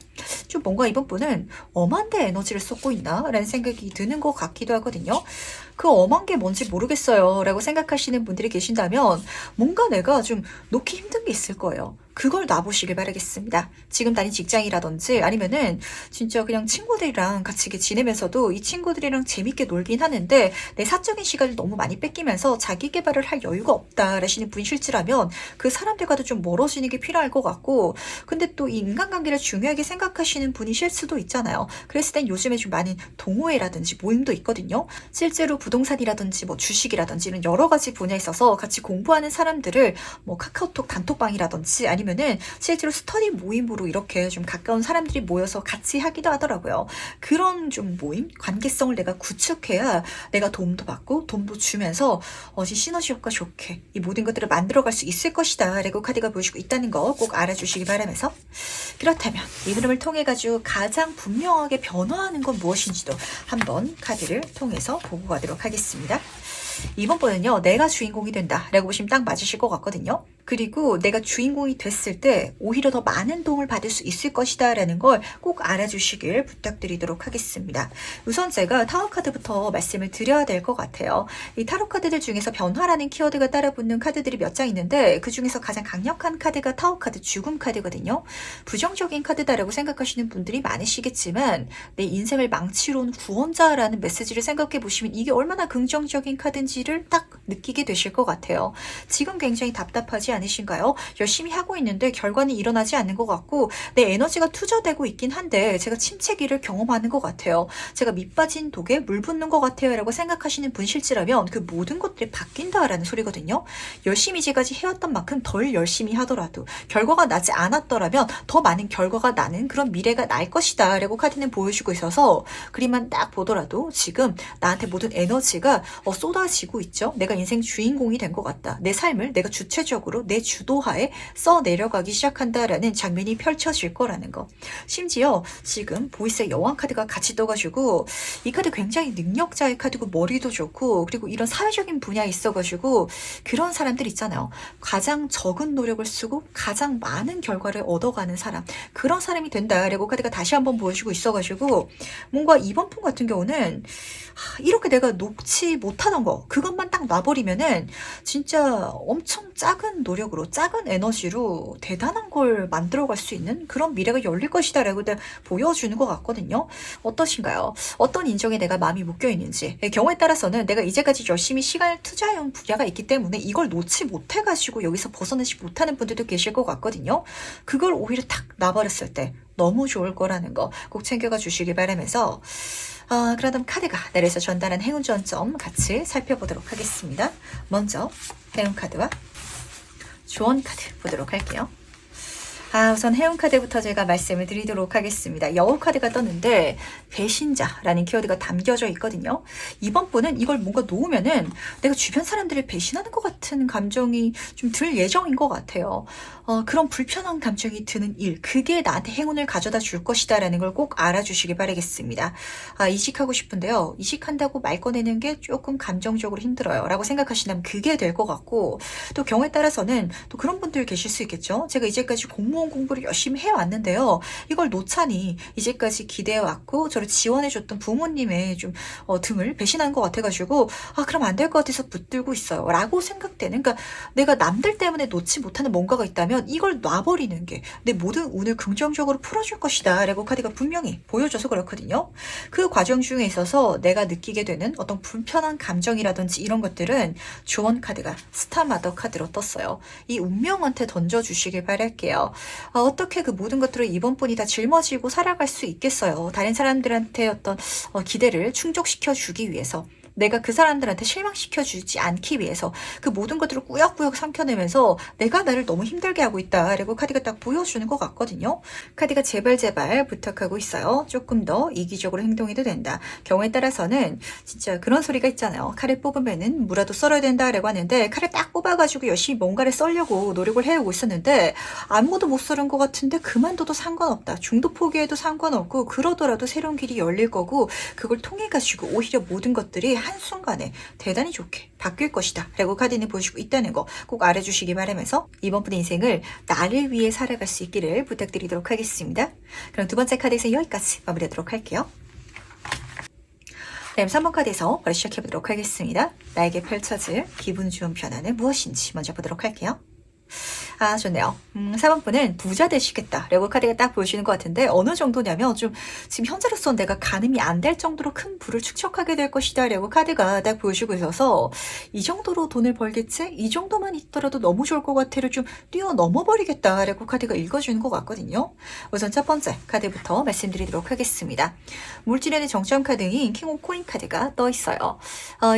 Speaker 1: 좀 뭔가 이번 분은 엄한 데 에너지를 쏟고 있나 라는 생각이 드는 것 같기도 하거든요. 그 엄한 게 뭔지 모르겠어요 라고 생각하시는 분들이 계신다면 뭔가 내가 좀 놓기 힘든 게 있을 거예요. 그걸 놔보시길 바라겠습니다. 지금 다닌 직장이라든지 아니면은 진짜 그냥 친구들이랑 같이 지내면서도 이 친구들이랑 재밌게 놀긴 하는데 내 사적인 시간을 너무 많이 뺏기면서 자기 개발을 할 여유가 없다라시는 분이 실제라면 그 사람들과도 좀 멀어지는 게 필요할 것 같고 근데 또 이 인간관계를 중요하게 생각하시는 분이실 수도 있잖아요. 그랬을 땐 요즘에 좀 많은 동호회라든지 모임도 있거든요. 실제로 부동산이라든지 뭐 주식이라든지 이런 여러 가지 분야에 있어서 같이 공부하는 사람들을 뭐 카카오톡 단톡방이라든지 아니면은 실제로 스터디 모임으로 이렇게 좀 가까운 사람들이 모여서 같이 하기도 하더라고요. 그런 좀 모임, 관계성을 내가 구축해야 내가 도움도 받고 돈도 주면서 시너지 효과 좋게 이 모든 것들을 만들어갈 수 있을 것이다 라고 카드가 보여주고 있다는 거 꼭 알아주시기 바라면서 그렇다면 이 흐름을 통해 가지고 가장 분명하게 변화하는 건 무엇인지도 한번 카드를 통해서 보고 가도록 하겠습니다. 이번 번은요. 내가 주인공이 된다 라고 보시면 딱 맞으실 것 같거든요. 그리고 내가 주인공이 됐을 때 오히려 더 많은 도움을 받을 수 있을 것이다 라는 걸 꼭 알아주시길 부탁드리도록 하겠습니다. 우선 제가 타로 카드부터 말씀을 드려야 될 것 같아요. 이 타로 카드들 중에서 변화라는 키워드가 따라붙는 카드들이 몇 장 있는데 그 중에서 가장 강력한 카드가 타로 카드 죽음 카드거든요. 부정적인 카드다라고 생각하시는 분들이 많으시겠지만 내 인생을 망치러 온 구원자라는 메시지를 생각해 보시면 이게 얼마나 긍정적인 카드인지를 딱 느끼게 되실 것 같아요. 지금 굉장히 답답하지 않으신가요? 열심히 하고 있는데 결과는 일어나지 않는 것 같고 내 에너지가 투자되고 있긴 한데 제가 침체기를 경험하는 것 같아요. 제가 밑빠진 독에 물 붓는 것 같아요 라고 생각하시는 분실지라면 그 모든 것들이 바뀐다라는 소리거든요. 열심히 이제까지 해왔던 만큼 덜 열심히 하더라도 결과가 나지 않았더라면 더 많은 결과가 나는 그런 미래가 날 것이다 라고 카드는 보여주고 있어서 그림만 딱 보더라도 지금 나한테 모든 에너지가 쏟아지고 있죠. 내가 내가 인생 주인공이 된 것 같다. 내 삶을 내가 주체적으로 내 주도하에 써 내려가기 시작한다라는 장면이 펼쳐질 거라는 거. 심지어 지금 보이스의 여왕 카드가 같이 떠가지고 이 카드 굉장히 능력자의 카드고 머리도 좋고 그리고 이런 사회적인 분야에 있어가지고 그런 사람들 있잖아요. 가장 적은 노력을 쓰고 가장 많은 결과를 얻어가는 사람. 그런 사람이 된다라고 카드가 다시 한번 보여주고 있어가지고 뭔가 이번 품 같은 경우는 이렇게 내가 놓지 못하던 거 그것만 딱 놔버리면은 진짜 엄청 작은 노력으로 작은 에너지로 대단한 걸 만들어갈 수 있는 그런 미래가 열릴 것이다 라고 보여주는 것 같거든요. 어떠신가요? 어떤 인정에 내가 마음이 묶여있는지 경우에 따라서는 내가 이제까지 열심히 시간을 투자해온 분야가 있기 때문에 이걸 놓지 못해가지고 여기서 벗어나지 못하는 분들도 계실 것 같거든요. 그걸 오히려 탁 놔버렸을 때 너무 좋을 거라는 거 꼭 챙겨가 주시기 바라면서 그러면 카드가 내려서 전달한 행운 지원점 같이 살펴보도록 하겠습니다. 먼저 행운 카드와 조언 카드 보도록 할게요. 우선 해운 카드부터 제가 말씀을 드리도록 하겠습니다. 여우 카드가 떴는데 배신자라는 키워드가 담겨져 있거든요. 이번 분은 이걸 뭔가 놓으면은 내가 주변 사람들을 배신하는 것 같은 감정이 좀 들 예정인 것 같아요. 그런 불편한 감정이 드는 일, 그게 나한테 행운을 가져다 줄 것이다 라는 걸 꼭 알아주시기 바라겠습니다. 이직하고 싶은데요. 이직한다고 말 꺼내는 게 조금 감정적으로 힘들어요 라고 생각하신다면 그게 될 것 같고, 또 경우에 따라서는 또 그런 분들 계실 수 있겠죠. 제가 이제까지 공무원 공부를 열심히 해왔는데요. 이걸 놓자니 이제까지 기대해왔고 저를 지원해줬던 부모님의 좀 등을 배신한 것 같아가지고 그럼 안 될 것 같아서 붙들고 있어요 라고 생각되는, 그러니까 내가 남들 때문에 놓지 못하는 뭔가가 있다면 이걸 놔버리는 게 내 모든 운을 긍정적으로 풀어줄 것이다 라고 카드가 분명히 보여줘서 그렇거든요. 그 과정 중에 있어서 내가 느끼게 되는 어떤 불편한 감정이라든지 이런 것들은 조언 카드가 스타마더 카드로 떴어요. 이 운명한테 던져주시길 바랄게요. 어떻게 그 모든 것들을 이번 분이 다 짊어지고 살아갈 수 있겠어요. 다른 사람들한테 어떤 기대를 충족시켜 주기 위해서, 내가 그 사람들한테 실망시켜주지 않기 위해서 그 모든 것들을 꾸역꾸역 삼켜내면서 내가 나를 너무 힘들게 하고 있다 라고 카드가 딱 보여주는 것 같거든요. 카드가 제발 부탁하고 있어요. 조금 더 이기적으로 행동해도 된다. 경우에 따라서는 진짜 그런 소리가 있잖아요. 칼을 뽑으면은 무라도 썰어야 된다 라고 하는데, 칼을 딱 뽑아가지고 열심히 뭔가를 썰려고 노력을 해오고 있었는데 아무도 못 썰은 것 같은데 그만둬도 상관없다. 중도 포기해도 상관없고 그러더라도 새로운 길이 열릴 거고 그걸 통해 가지고 오히려 모든 것들이 한순간에 대단히 좋게 바뀔 것이다 라고 카드는 보여주고 있다는 거 꼭 알아주시기 바라면서 이번 분의 인생을 나를 위해 살아갈 수 있기를 부탁드리도록 하겠습니다. 그럼 두 번째 카드에서 여기까지 마무리하도록 할게요. 네, 3번 카드에서 바로 시작해보도록 하겠습니다. 나에게 펼쳐질 기분 좋은 변화는 무엇인지 먼저 보도록 할게요. 좋네요. 4번 분은 부자 되시겠다 라고 카드가 딱 보여주는 것 같은데, 어느 정도냐면 좀 지금 현재로서는 내가 가늠이 안 될 정도로 큰 부를 축적하게 될 것이다 라고 카드가 딱 보여주고 있어서, 이 정도로 돈을 벌겠지? 이 정도만 있더라도 너무 좋을 것 같아를 좀 뛰어넘어 버리겠다 라고 카드가 읽어주는 것 같거든요. 우선 첫 번째 카드부터 말씀드리도록 하겠습니다. 물질의 정점 카드인 킹 오브 코인 카드가 떠 있어요.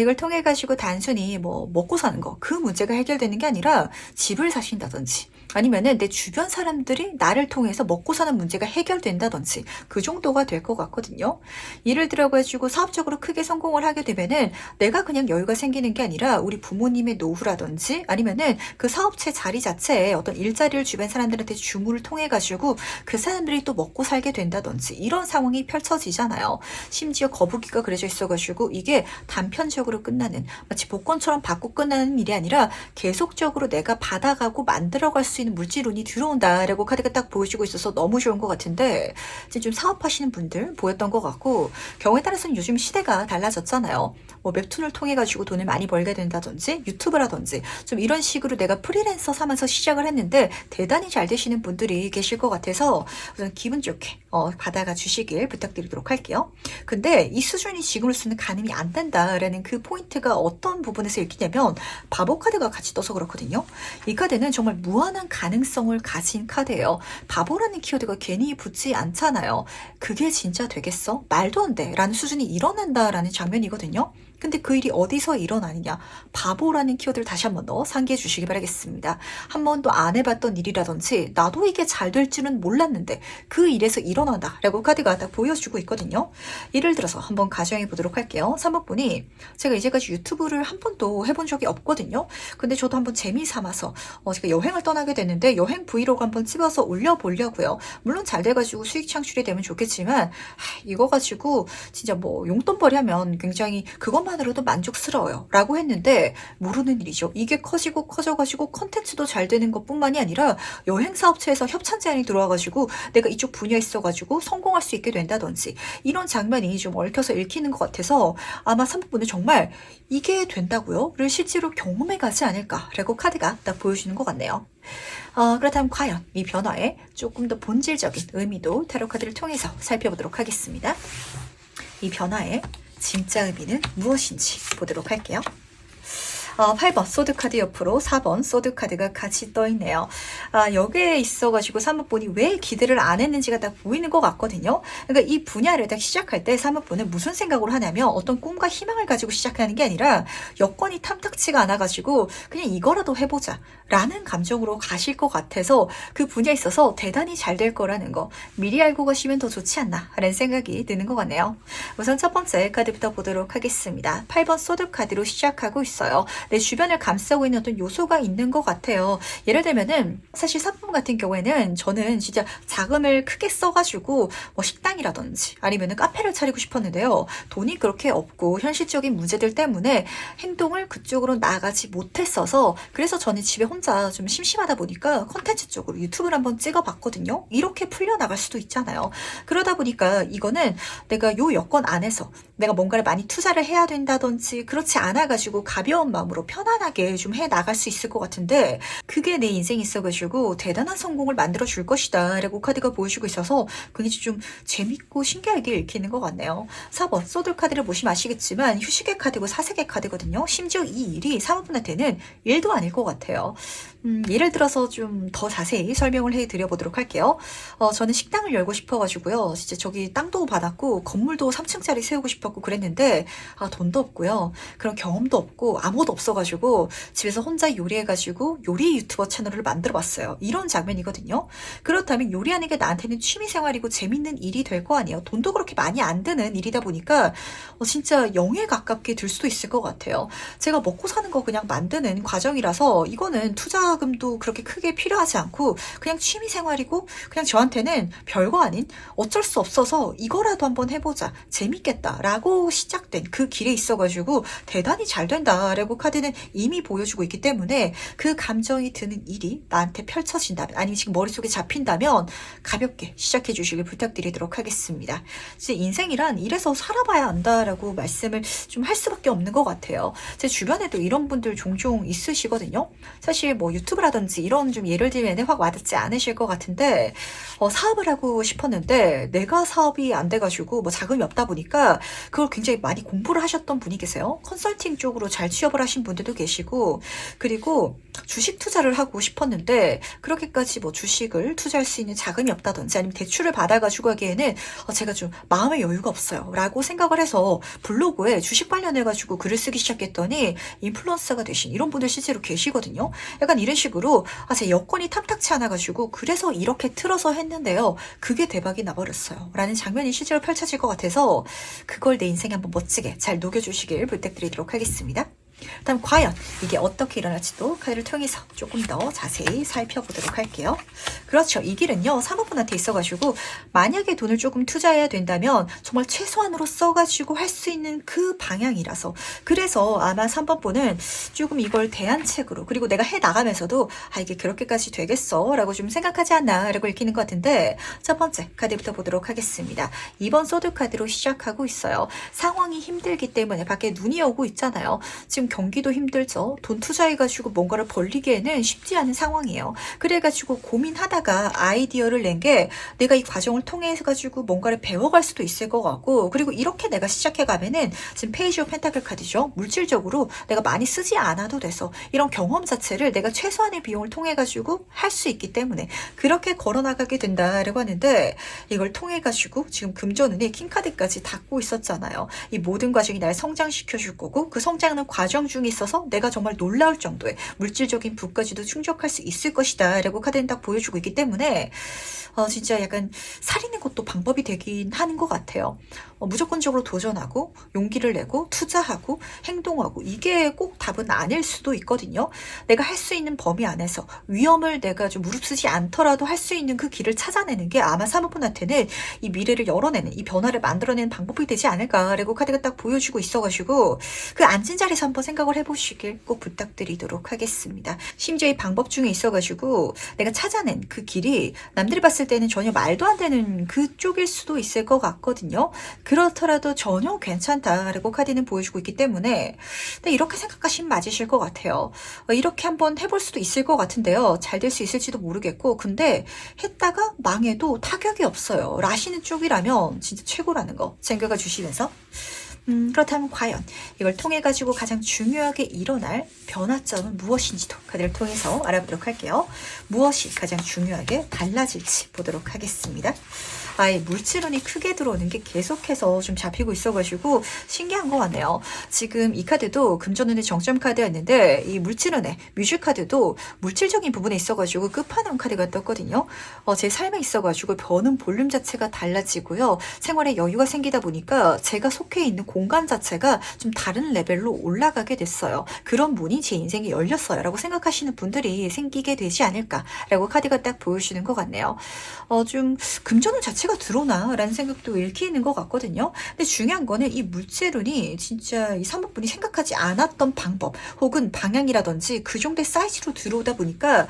Speaker 1: 이걸 통해 가지고 단순히 뭐 먹고 사는 거, 그 문제가 해결되는 게 아니라 집을 사신다든지 아니면은 내 주변 사람들이 나를 통해서 먹고 사는 문제가 해결된다든지 그 정도가 될 것 같거든요. 예를 들어가지고 사업적으로 크게 성공을 하게 되면은 내가 그냥 여유가 생기는 게 아니라 우리 부모님의 노후라든지 아니면은 그 사업체 자리 자체에 어떤 일자리를 주변 사람들한테 주문을 통해 가지고 그 사람들이 또 먹고 살게 된다든지 이런 상황이 펼쳐지잖아요. 심지어 거북이가 그려져 있어가지고 이게 단편적으로 끝나는, 마치 복권처럼 받고 끝나는 일이 아니라 계속적으로 내가 받아가고 만들어갈 수 있는 물질운이 들어온다라고 카드가 딱 보여주고 있어서 너무 좋은 것 같은데, 이제 좀 사업하시는 분들 보였던 것 같고, 경우에 따라서는 요즘 시대가 달라졌잖아요. 뭐 웹툰을 통해 가지고 돈을 많이 벌게 된다든지 유튜브라든지 좀 이런 식으로 내가 프리랜서 삼아서 시작을 했는데 대단히 잘 되시는 분들이 계실 것 같아서 우선 기분 좋게 받아가 주시길 부탁드리도록 할게요. 근데 이 수준이 지금으로서는 가늠이 안 된다라는 그 포인트가 어떤 부분에서 읽히냐면 바보 카드가 같이 떠서 그렇거든요. 이 카드는 정말 무한한 가능성을 가진 카드예요. 바보라는 키워드가 괜히 붙지 않잖아요. 그게 진짜 되겠어? 말도 안 돼 라는 수준이 일어난다라는 장면이거든요. 근데 그 일이 어디서 일어나느냐? 바보라는 키워드를 다시 한 번 더 상기해 주시기 바라겠습니다. 한 번도 안 해봤던 일이라든지 나도 이게 잘 될 줄은 몰랐는데 그 일에서 일어난다 라고 카드가 딱 보여주고 있거든요. 예를 들어서 한번 가정해 보도록 할게요. 3번 분이 제가 이제까지 유튜브를 한 번도 해본 적이 없거든요. 근데 저도 한번 재미 삼아서 제가 여행을 떠나게 됐는데 여행 브이로그 한번 찍어서 올려보려고요. 물론 잘 돼가지고 수익 창출이 되면 좋겠지만 이거 가지고 진짜 뭐 용돈벌이 하면 굉장히 그것만으로도 만족스러워요 라고 했는데 모르는 일이죠. 이게 커지고 커져가지고 컨텐츠도 잘 되는 것뿐만이 아니라 여행사업체에서 협찬 제안이 들어와가지고 내가 이쪽 분야에 있어가지고 성공할 수 있게 된다든지 이런 장면이 좀 얽혀서 읽히는 것 같아서 아마 3부분은 정말 이게 된다고요?를 실제로 경험해가지 않을까라고 카드가 딱 보여주는 것 같네요. 그렇다면 과연 이 변화에 조금 더 본질적인 의미도 타로 카드를 통해서 살펴보도록 하겠습니다. 이 변화의 진짜 의미는 무엇인지 보도록 할게요. 8번 소드카드 옆으로 4번 소드카드가 같이 떠있네요. 여기에 있어가지고 3번 분이 왜 기대를 안 했는지가 딱 보이는 것 같거든요. 그러니까 이 분야를 딱 시작할 때 3번 분은 무슨 생각으로 하냐면 어떤 꿈과 희망을 가지고 시작하는 게 아니라 여건이 탐탁치가 않아가지고 그냥 이거라도 해보자 라는 감정으로 가실 것 같아서 그 분야에 있어서 대단히 잘 될 거라는 거 미리 알고 가시면 더 좋지 않나 라는 생각이 드는 것 같네요. 우선 첫 번째 카드부터 보도록 하겠습니다. 8번 소드카드로 시작하고 있어요. 내 주변을 감싸고 있는 어떤 요소가 있는 것 같아요. 예를 들면은 사실 3번 같은 경우에는 저는 진짜 자금을 크게 써가지고 뭐 식당이라든지 아니면은 카페를 차리고 싶었는데요. 돈이 그렇게 없고 현실적인 문제들 때문에 행동을 그쪽으로 나가지 못했어서 그래서 저는 집에 혼자 좀 심심하다 보니까 컨텐츠 쪽으로 유튜브를 한번 찍어봤거든요. 이렇게 풀려나갈 수도 있잖아요. 그러다 보니까 이거는 내가 요 여건 안에서 내가 뭔가를 많이 투자를 해야 된다든지 그렇지 않아가지고 가벼운 마음으로 편안하게 좀 해 나갈 수 있을 것 같은데 그게 내 인생에 있어가지고 대단한 성공을 만들어 줄 것이다 라고 카드가 보여주고 있어서 굉장히 좀 재밌고 신기하게 읽히는 것 같네요. 4번 소드 카드를 보시면 아시겠지만 휴식의 카드고 사색의 카드거든요. 심지어 이 일이 3번분한테는 일도 아닐 것 같아요. 예를 들어서 좀 더 자세히 설명을 해드려보도록 할게요. 저는 식당을 열고 싶어가지고요. 진짜 저기 땅도 받았고 건물도 3층짜리 세우고 싶었고 그랬는데 돈도 없고요. 그런 경험도 없고 아무것도 없어가지고 집에서 혼자 요리해가지고 요리 유튜버 채널을 만들어봤어요. 이런 장면이거든요. 그렇다면 요리하는 게 나한테는 취미생활이고 재밌는 일이 될 거 아니에요. 돈도 그렇게 많이 안 드는 일이다 보니까 진짜 영에 가깝게 들 수도 있을 것 같아요. 제가 먹고 사는 거 그냥 만드는 과정이라서 이거는 투자금도 그렇게 크게 필요하지 않고 그냥 취미생활이고 그냥 저한테는 별거 아닌 어쩔 수 없어서 이거라도 한번 해보자 재밌겠다 라고 시작된 그 길에 있어가지고 대단히 잘 된다라고 카드는 이미 보여주고 있기 때문에 그 감정이 드는 일이 나한테 펼쳐진다면 아니면 지금 머릿속에 잡힌다면 가볍게 시작해 주시길 부탁드리도록 하겠습니다. 이제 인생이란 이래서 살아봐야 한다라고 말씀을 좀 할 수밖에 없는 것 같아요. 제 주변에도 이런 분들 종종 있으시거든요. 사실 뭐 유튜브라든지 이런 좀 예를 들면 확 와닿지 않으실 것 같은데 사업을 하고 싶었는데 내가 사업이 안 돼가지고 뭐 자금이 없다 보니까 그걸 굉장히 많이 공부를 하셨던 분이 계세요. 컨설팅 쪽으로 잘 취업을 하신 분들도 계시고 그리고 주식 투자를 하고 싶었는데 그렇게까지 뭐 주식을 투자할 수 있는 자금이 없다든지 아니면 대출을 받아가지고 하기에는 제가 좀 마음의 여유가 없어요 라고 생각을 해서 블로그에 주식 관련해가지고 글을 쓰기 시작했더니 인플루언서가 되신 이런 분들 실제로 계시거든요. 약간 이런 식으로 제 여건이 탐탁치 않아가지고 그래서 이렇게 틀어서 했는데요. 그게 대박이 나버렸어요 라는 장면이 실제로 펼쳐질 것 같아서 그걸 내 인생에 한번 멋지게 잘 녹여주시길 부탁드리도록 하겠습니다. 다음 과연 이게 어떻게 일어날지도 카드를 통해서 조금 더 자세히 살펴보도록 할게요. 그렇죠. 이 길은요. 사모분한테 있어가지고 만약에 돈을 조금 투자해야 된다면 정말 최소한으로 써가지고 할 수 있는 그 방향이라서 그래서 아마 3번 분은 조금 이걸 대안책으로 그리고 내가 해나가면서도 이게 그렇게까지 되겠어 라고 좀 생각하지 않나 라고 읽히는 것 같은데 첫 번째 카드부터 보도록 하겠습니다. 2번 소드 카드로 시작하고 있어요. 상황이 힘들기 때문에 밖에 눈이 오고 있잖아요. 지금 지금 경기도 힘들죠. 돈 투자해가지고 뭔가를 벌리기에는 쉽지 않은 상황이에요. 그래가지고 고민하다가 아이디어를 낸 게 내가 이 과정을 통해가지고 뭔가를 배워갈 수도 있을 것 같고, 그리고 이렇게 내가 시작해가면은 지금 페이지 오브 펜타클 카드죠. 물질적으로 내가 많이 쓰지 않아도 돼서 이런 경험 자체를 내가 최소한의 비용을 통해가지고 할 수 있기 때문에 그렇게 걸어나가게 된다라고 하는데, 이걸 통해가지고 지금 금전운이 킹카드까지 닫고 있었잖아요. 이 모든 과정이 날 성장시켜줄 거고, 그 성장하는 과정 중에 있어서 내가 정말 놀라울 정도의 물질적인 부까지도 충족할 수 있을 것이다 라고 카드는 딱 보여주고 있기 때문에 진짜 약간 살리는 것도 방법이 되긴 하는 것 같아요. 무조건적으로 도전하고 용기를 내고 투자하고 행동하고, 이게 꼭 답은 아닐 수도 있거든요. 내가 할 수 있는 범위 안에서 위험을 내가 좀 무릅쓰지 않더라도 할 수 있는 그 길을 찾아내는 게 아마 사모분한테는 이 미래를 열어내는, 이 변화를 만들어내는 방법이 되지 않을까라고 카드가 딱 보여주고 있어가지고, 그 앉은 자리에서 한번 생각을 해보시길 꼭 부탁드리도록 하겠습니다. 심지어 이 방법 중에 있어가지고 내가 찾아낸 그 길이 남들이 봤을 때는 전혀 말도 안 되는 그쪽일 수도 있을 것 같거든요. 그렇더라도 전혀 괜찮다라고 카드는 보여주고 있기 때문에, 근데 이렇게 생각하시면 맞으실 것 같아요. 이렇게 한번 해볼 수도 있을 것 같은데요. 잘 될 수 있을지도 모르겠고, 근데 했다가 망해도 타격이 없어요. 라시는 쪽이라면 진짜 최고라는 거 챙겨가 주시면서, 그렇다면 과연 이걸 통해 가지고 가장 중요하게 일어날 변화점은 무엇인지도 카드를 통해서 알아보도록 할게요. 무엇이 가장 중요하게 달라질지 보도록 하겠습니다. 이 물질운이 크게 들어오는 게 계속해서 좀 잡히고 있어가지고 신기한 것 같네요. 지금 이 카드도 금전운의 정점 카드였는데, 이 물질운의 뮤즈 카드도 물질적인 부분에 있어가지고 끝판왕 카드가 떴거든요. 제 삶에 있어가지고 버는 볼륨 자체가 달라지고요. 생활에 여유가 생기다 보니까 제가 속해 있는 공간 자체가 좀 다른 레벨로 올라가게 됐어요. 그런 문이 제 인생에 열렸어요 라고 생각하시는 분들이 생기게 되지 않을까라고 카드가 딱 보여주는 것 같네요. 좀 금전운 자체가 들어오나 라는 생각도 읽히는 것 같거든요. 근데 중요한 거는 이 물질운이 진짜 이 사모분이 생각하지 않았던 방법 혹은 방향이라든지 그 정도의 사이즈로 들어오다 보니까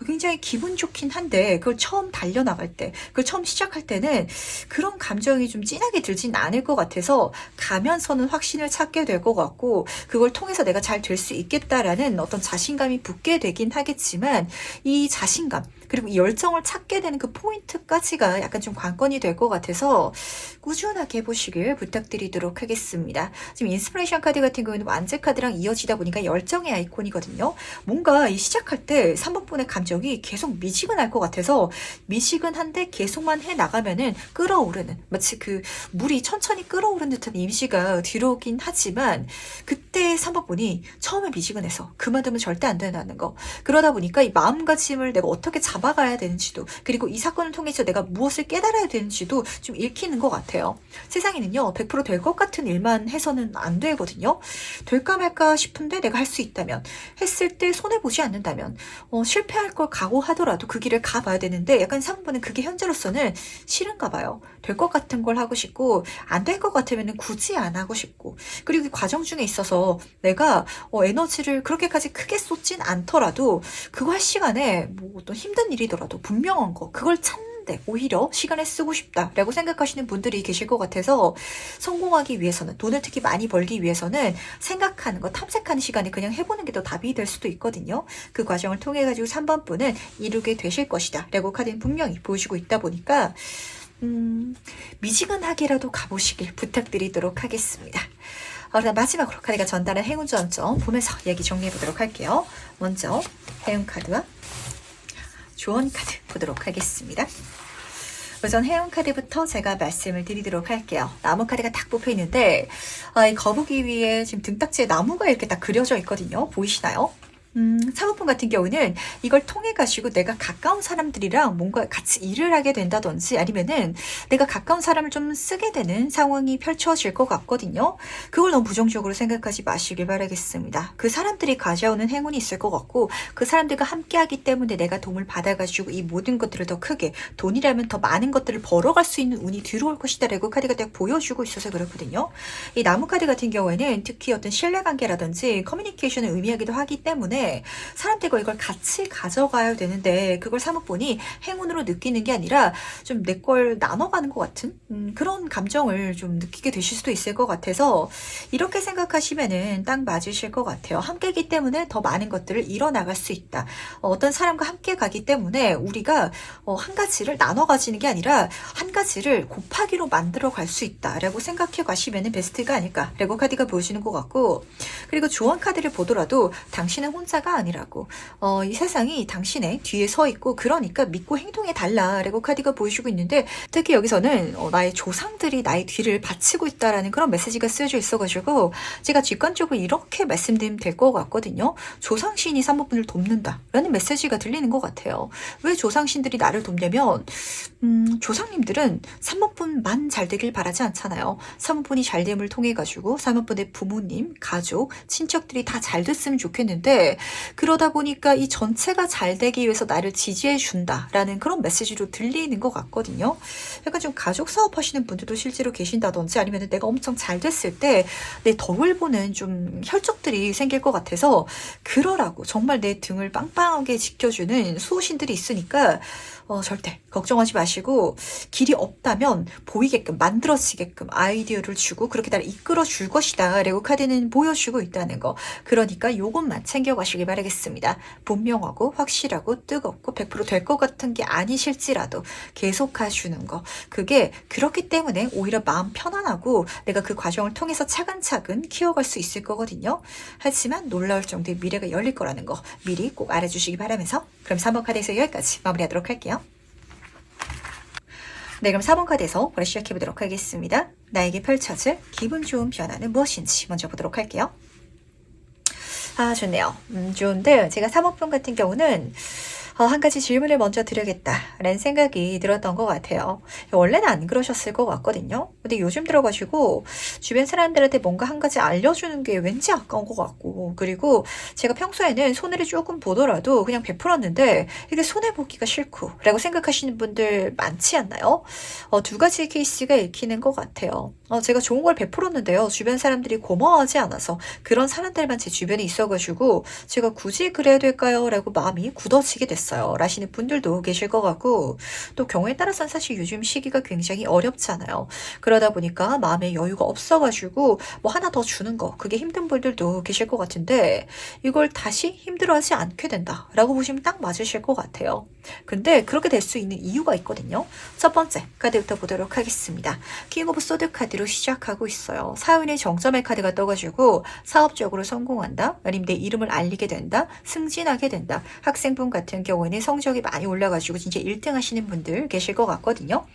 Speaker 1: 굉장히 기분 좋긴 한데, 그걸 처음 달려나갈 때, 그걸 처음 시작할 때는 그런 감정이 좀 진하게 들진 않을 것 같아서 가면서는 확신을 찾게 될 것 같고, 그걸 통해서 내가 잘 될 수 있겠다라는 어떤 자신감이 붙게 되긴 하겠지만, 이 자신감 그리고 이 열정을 찾게 되는 그 포인트까지가 약간 좀 관건이 될 것 같아서 꾸준하게 해보시길 부탁드리도록 하겠습니다. 지금 인스피레이션 카드 같은 경우는 완제 카드랑 이어지다 보니까 열정의 아이콘이거든요. 뭔가 이 시작할 때 3번분의 감정이 계속 미지근할 것 같아서, 미지근한데 계속만 해나가면은 끓어오르는, 마치 그 물이 천천히 끓어오르는 듯한 이미지가 들어오긴 하지만, 그때 3번분이 처음에 미지근해서 그만두면 절대 안 된다는 거. 그러다 보니까 이 마음가짐을 내가 어떻게 잡아가야 되는지도, 그리고 이 사건을 통해서 내가 무엇을 깨달아야 되는지도 좀 읽히는 것 같아요. 세상에는요 100% 될 것 같은 일만 해서는 안 되거든요. 될까 말까 싶은데 내가 할 수 있다면, 했을 때 손해보지 않는다면, 실패할 걸 각오하더라도 그 길을 가봐야 되는데, 약간 3번은 그게 현재로서는 싫은가 봐요. 될 것 같은 걸 하고 싶고, 안 될 것 같으면 굳이 안 하고 싶고, 그리고 이 과정 중에 있어서 내가 에너지를 그렇게까지 크게 쏟진 않더라도 그거 할 시간에 뭐 어떤 힘든 일이더라도 분명한 거, 그걸 찾는데 오히려 시간을 쓰고 싶다라고 생각하시는 분들이 계실 것 같아서, 성공하기 위해서는, 돈을 특히 많이 벌기 위해서는 생각하는 거, 탐색하는 시간에 그냥 해보는 게 더 답이 될 수도 있거든요. 그 과정을 통해 가지고 3번 분은 이루게 되실 것이다 라고 카드는 분명히 보여주고 있다 보니까 미지근하게라도 가보시길 부탁드리도록 하겠습니다. 그다음 마지막으로 카드가 전달한 행운 점점 보면서 이야기 정리해 보도록 할게요. 먼저 행운 카드와 조언 카드 보도록 하겠습니다. 우선 행운 카드부터 제가 말씀을 드리도록 할게요. 나무 카드가 딱 뽑혀 있는데, 이 거북이 위에 지금 등딱지에 나무가 이렇게 딱 그려져 있거든요. 보이시나요? 사모분 같은 경우는 이걸 통해 가지고 내가 가까운 사람들이랑 뭔가 같이 일을 하게 된다든지, 아니면은 내가 가까운 사람을 좀 쓰게 되는 상황이 펼쳐질 것 같거든요. 그걸 너무 부정적으로 생각하지 마시길 바라겠습니다. 그 사람들이 가져오는 행운이 있을 것 같고, 그 사람들과 함께 하기 때문에 내가 도움을 받아가지고 이 모든 것들을 더 크게, 돈이라면 더 많은 것들을 벌어갈 수 있는 운이 들어올 것이다 라고 카드가 딱 보여주고 있어서 그렇거든요. 이 나무 카드 같은 경우에는 특히 어떤 신뢰관계라든지 커뮤니케이션을 의미하기도 하기 때문에 때문에 사람들과 이걸 같이 가져가야 되는데 그걸 사모폰이 행운으로 느끼는 게 아니라 좀 내 걸 나눠가는 것 같은 그런 감정을 좀 느끼게 되실 수도 있을 것 같아서 이렇게 생각하시면은 딱 맞으실 것 같아요. 함께이기 때문에 더 많은 것들을 이뤄나갈 수 있다. 어떤 사람과 함께 가기 때문에 우리가 한 가지를 나눠 가지는 게 아니라 한 가지를 곱하기로 만들어 갈 수 있다라고 생각해 가시면 베스트가 아닐까. 레고 카드가 보여주는 것 같고 그리고 조언 카드를 보더라도 당신은 혼자가 아니라고 이 세상이 당신의 뒤에 서 있고 그러니까 믿고 행동해 달라. 레고 카드가 보여주고 있는데 특히 여기서는 나의 조상들이 나의 뒤를 바치고 있다라는 그런 메시지가 쓰여져 있어가지고 제가 직관적으로 이렇게 말씀드리면 될 것 같거든요. 조상신이 사모분을 돕는다라는 메시지가 들리는 것 같아요. 왜 조상신들이 나를 돕냐면 조상님들은 사모분만 잘 되길 바라지 않잖아요. 사모분이 잘 됨을 통해 가지고 사모분의 부모님, 가족, 친척들이 다 잘 됐으면 좋겠는데 그러다 보니까 이 전체가 잘 되기 위해서 나를 지지해 준다라는 그런 메시지로 들리는 것 같거든요. 약간 좀 가족 사업 하시는 분들도 실제로 계신다든지 아니면 내가 엄청 잘 됐을 때 내 덕을 보는 좀 혈족들이 생길 것 같아서 그러라고 정말 내 등을 빵빵하게 지켜주는 수호신들이 있으니까 절대 걱정하지 마시고 길이 없다면 보이게끔 만들어지게끔 아이디어를 주고 그렇게 나를 이끌어 줄 것이다. 레고 카드는 보여주고 있다는 거. 그러니까 요것만 챙겨가시기 바라겠습니다. 분명하고 확실하고 뜨겁고 100% 될 것 같은 게 아니실지라도 계속 가주는 거. 그게 그렇기 때문에 오히려 마음 편안하고 내가 그 과정을 통해서 차근차근 키워갈 수 있을 거거든요. 하지만 놀라울 정도의 미래가 열릴 거라는 거 미리 꼭 알아주시기 바라면서 그럼 3번 카드에서 여기까지 마무리하도록 할게요. 네, 그럼 4번 카드에서 바로 시작해보도록 하겠습니다. 나에게 펼쳐질 기분 좋은 변화는 무엇인지 먼저 보도록 할게요. 좋네요. 좋은데 제가 3번편 같은 경우는 한 가지 질문을 먼저 드려야겠다라는 생각이 들었던 것 같아요. 원래는 안 그러셨을 것 같거든요. 근데 요즘 들어가지고 주변 사람들한테 뭔가 한 가지 알려주는 게 왠지 아까운 것 같고 그리고 제가 평소에는 손해를 조금 보더라도 그냥 베풀었는데 이게 손해보기가 싫고 라고 생각하시는 분들 많지 않나요? 두 가지 케이스가 읽히는 것 같아요. 제가 좋은 걸 베풀었는데요. 주변 사람들이 고마워하지 않아서 그런 사람들만 제 주변에 있어가지고 제가 굳이 그래야 될까요? 라고 마음이 굳어지게 됐어요. 라시는 분들도 계실 것 같고 또 경우에 따라서는 사실 요즘 시기가 굉장히 어렵잖아요. 그러다 보니까 마음에 여유가 없어가지고 뭐 하나 더 주는 거 그게 힘든 분들도 계실 것 같은데 이걸 다시 힘들어하지 않게 된다 라고 보시면 딱 맞으실 것 같아요. 근데 그렇게 될 수 있는 이유가 있거든요. 첫 번째 카드부터 보도록 하겠습니다. 킹 오브 소드 카드로 시작하고 있어요. 사연의 정점의 카드가 떠가지고 사업적으로 성공한다 아니면 내 이름을 알리게 된다 승진하게 된다. 학생분 같은 경우에는 성적이 많이 올라가지고 진짜 1등 하시는 분들 계실 것 같거든요.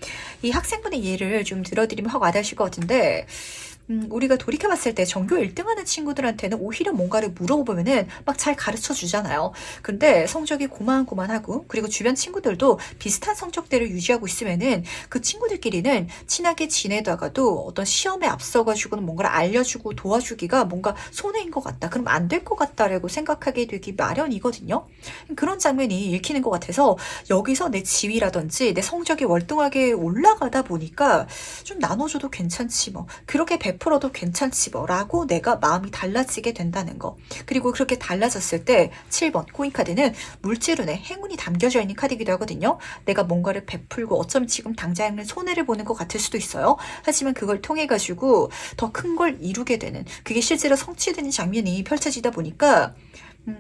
Speaker 1: 이 학생분의 예를 좀 들어드리면 확 와닿으실 것 같은데 우리가 돌이켜봤을 때 전교 1등 하는 친구들한테는 오히려 뭔가를 물어보면은 막 잘 가르쳐 주잖아요. 근데 성적이 고만고만하고 그리고 주변 친구들도 비슷한 성적대를 유지하고 있으면은 그 친구들끼리는 친하게 지내다가도 어떤 시험에 앞서가지고는 뭔가를 알려주고 도와주기가 뭔가 손해인 것 같다. 그럼 안 될 것 같다라고 생각하게 되기 마련이거든요. 그런 장면이 읽히는 것 같아서 여기서 내 지위라든지 내 성적이 월등하게 올라가다 보니까 좀 나눠줘도 괜찮지 뭐. 그렇게 베풀어도 괜찮지 뭐라고 내가 마음이 달라지게 된다는 거. 그리고 그렇게 달라졌을 때 7번 코인카드는 물질운에 행운이 담겨져 있는 카드이기도 하거든요. 내가 뭔가를 베풀고 어쩌면 지금 당장은 손해를 보는 것 같을 수도 있어요. 하지만 그걸 통해 가지고 더 큰 걸 이루게 되는 그게 실제로 성취되는 장면이 펼쳐지다 보니까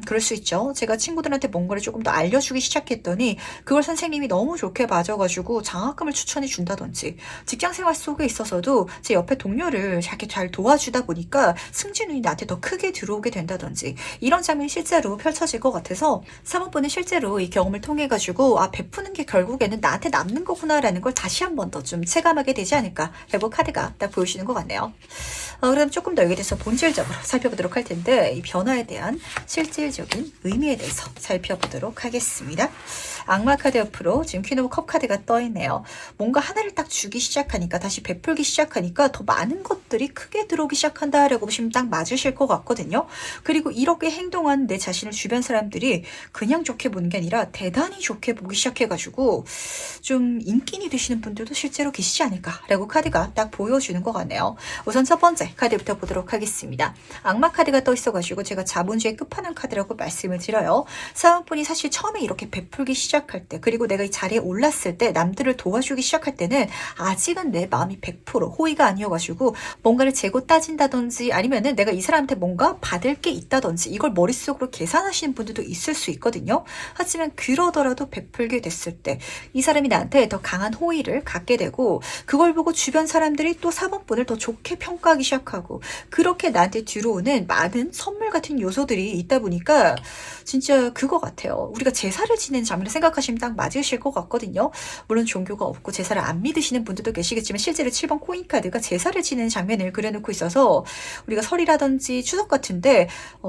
Speaker 1: 그럴 수 있죠. 제가 친구들한테 뭔가를 조금 더 알려주기 시작했더니 그걸 선생님이 너무 좋게 봐줘가지고 장학금을 추천해 준다든지 직장생활 속에 있어서도 제 옆에 동료를 이렇게 잘 도와주다 보니까 승진운이 나한테 더 크게 들어오게 된다든지 이런 장면이 실제로 펼쳐질 것 같아서 사모분은 실제로 이 경험을 통해 가지고 베푸는 게 결국에는 나한테 남는 거구나라는 걸 다시 한 번 더 좀 체감하게 되지 않을까 라고 카드가 딱 보여주는 것 같네요. 그럼 조금 더 여기에 대해서 본질적으로 살펴보도록 할 텐데 이 변화에 대한 실질적인 의미에 대해서 살펴보도록 하겠습니다. 악마 카드 옆으로 지금 퀸 오브 컵 카드가 떠있네요. 뭔가 하나를 딱 주기 시작하니까 다시 베풀기 시작하니까 더 많은 것들이 크게 들어오기 시작한다라고 보시면 딱 맞으실 것 같거든요. 그리고 이렇게 행동한 내 자신을 주변 사람들이 그냥 좋게 보는 게 아니라 대단히 좋게 보기 시작해가지고 좀 인기인이 되시는 분들도 실제로 계시지 않을까라고 카드가 딱 보여주는 것 같네요. 우선 첫 번째 카드부터 보도록 하겠습니다. 악마 카드가 떠 있어가지고 제가 자본주의 끝판왕 카드라고 말씀을 드려요. 4번분이 사실 처음에 이렇게 베풀기 시작할 때, 그리고 내가 이 자리에 올랐을 때, 남들을 도와주기 시작할 때는 아직은 내 마음이 100% 호의가 아니어가지고 뭔가를 재고 따진다든지 아니면은 내가 이 사람한테 뭔가 받을 게 있다든지 이걸 머릿속으로 계산하시는 분들도 있을 수 있거든요. 하지만 그러더라도 베풀게 됐을 때 이 사람이 나한테 더 강한 호의를 갖게 되고, 그걸 보고 주변 사람들이 또 4번분을 더 좋게 평가하기 시작하고, 그렇게 나한테 들어오는 많은 선물 같은 요소들이 있다 보니까 진짜 그거 같아요. 우리가 제사를 지내는 장면을 생각하시면 딱 맞으실 것 같거든요. 물론 종교가 없고 제사를 안 믿으시는 분들도 계시겠지만 실제로 7번 코인 카드가 제사를 지내는 장면을 그려놓고 있어서, 우리가 설이라든지 추석 같은데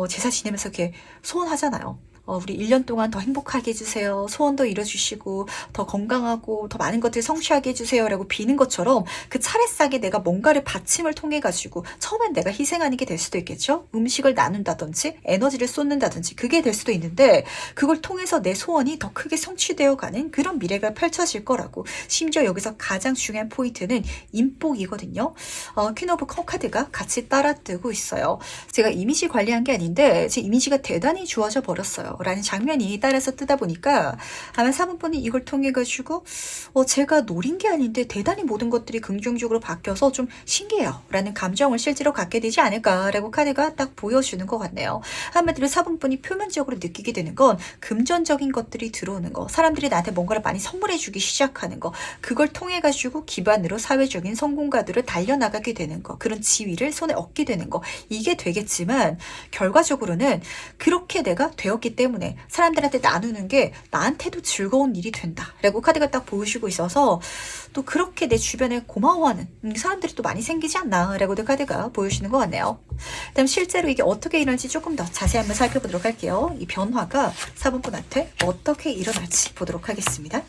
Speaker 1: 제사 지내면서 이렇게 소원하잖아요. 우리 1년 동안 더 행복하게 해주세요. 소원도 이뤄주시고 더 건강하고 더 많은 것들 성취하게 해주세요 라고 비는 것처럼, 그 차례상에 내가 뭔가를 받침을 통해 가지고 처음엔 내가 희생하는 게 될 수도 있겠죠. 음식을 나눈다든지 에너지를 쏟는다든지 그게 될 수도 있는데, 그걸 통해서 내 소원이 더 크게 성취되어 가는 그런 미래가 펼쳐질 거라고. 심지어 여기서 가장 중요한 포인트는 인복이거든요. 퀸 오브 컵 카드가 같이 따라 뜨고 있어요. 제가 이미지 관리한 게 아닌데 제 이미지가 대단히 좋아져 버렸어요 라는 장면이 따라서 뜨다 보니까, 아마 4번분이 이걸 통해 가지고 제가 노린 게 아닌데 대단히 모든 것들이 긍정적으로 바뀌어서 좀 신기해요 라는 감정을 실제로 갖게 되지 않을까라고 카드가 딱 보여주는 것 같네요. 한마디로 4번분이 표면적으로 느끼게 되는 건 금전적인 것들이 들어오는 거, 사람들이 나한테 뭔가를 많이 선물해 주기 시작하는 거, 그걸 통해 가지고 기반으로 사회적인 성공가들을 달려나가게 되는 거, 그런 지위를 손에 얻게 되는 거, 이게 되겠지만 결과적으로는 그렇게 내가 되었기 때문에 사람들한테 나누는 게 나한테도 즐거운 일이 된다 라고 카드가 딱 보여주고 있어서, 또 그렇게 내 주변에 고마워하는 사람들이 또 많이 생기지 않나 라고도 카드가 보여주는 것 같네요. 다음 실제로 이게 어떻게 일어날지 조금 더 자세히 한번 살펴보도록 할게요. 이 변화가 4번분한테 어떻게 일어날지 보도록 하겠습니다.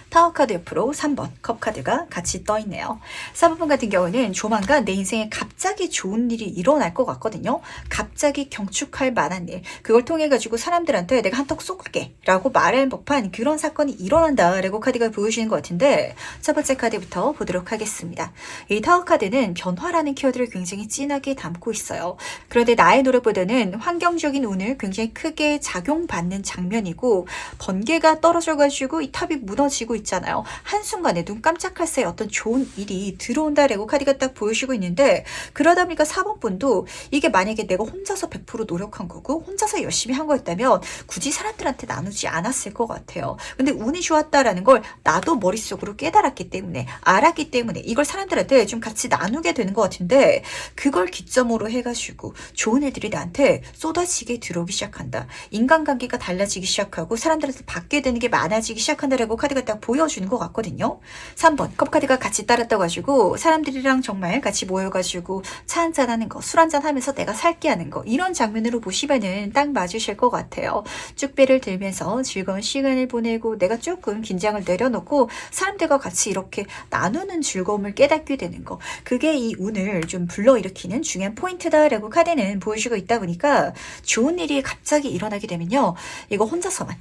Speaker 1: 타워 카드 옆으로 3번 컵 카드가 같이 떠 있네요. 4번분 같은 경우는 조만간 내 인생에 갑자기 좋은 일이 일어날 것 같거든요. 갑자기 경축할 만한 일, 그걸 통해 가지고 사람들한테 내가 한턱 쏠게 라고 말할 법한 그런 사건이 일어난다 라고 카드가 보여주는 것 같은데, 첫 번째 카드부터 보도록 하겠습니다. 이 타워 카드는 변화라는 키워드를 굉장히 진하게 담고 있어요. 그런데 나의 노력보다는 환경적인 운을 굉장히 크게 작용받는 장면이고, 번개가 떨어져 가지고 이 탑이 무너지고 있잖아요. 한순간에 눈 깜짝할 새에 어떤 좋은 일이 들어온다라고 카드가 딱 보여주고 있는데, 그러다 보니까 4번분도 이게 만약에 내가 혼자서 100% 노력한 거고 혼자서 열심히 한 거였다면 굳이 사람들한테 나누지 않았을 것 같아요. 근데 운이 좋았다라는 걸 나도 머릿속으로 깨달았기 때문에, 알았기 때문에 이걸 사람들한테 좀 같이 나누게 되는 것 같은데, 그걸 기점으로 해가지고 좋은 일들이 나한테 쏟아지게 들어오기 시작한다. 인간관계가 달라지기 시작하고 사람들한테 받게 되는 게 많아지기 시작한다라고 카드가 딱 보여주는 것 같거든요. 3번 컵카드가 같이 따랐다 가지고 사람들이랑 정말 같이 모여가지고 차 한잔 하는 거, 술 한잔 하면서 내가 살게 하는 거, 이런 장면으로 보시면은 딱 맞으실 것 같아요. 쭉배를 들면서 즐거운 시간을 보내고 내가 조금 긴장을 내려놓고 사람들과 같이 이렇게 나누는 즐거움을 깨닫게 되는 거, 그게 이 운을 좀 불러일으키는 중요한 포인트다라고 카드는 보여주고 있다 보니까, 좋은 일이 갑자기 일어나게 되면요, 이거 혼자서만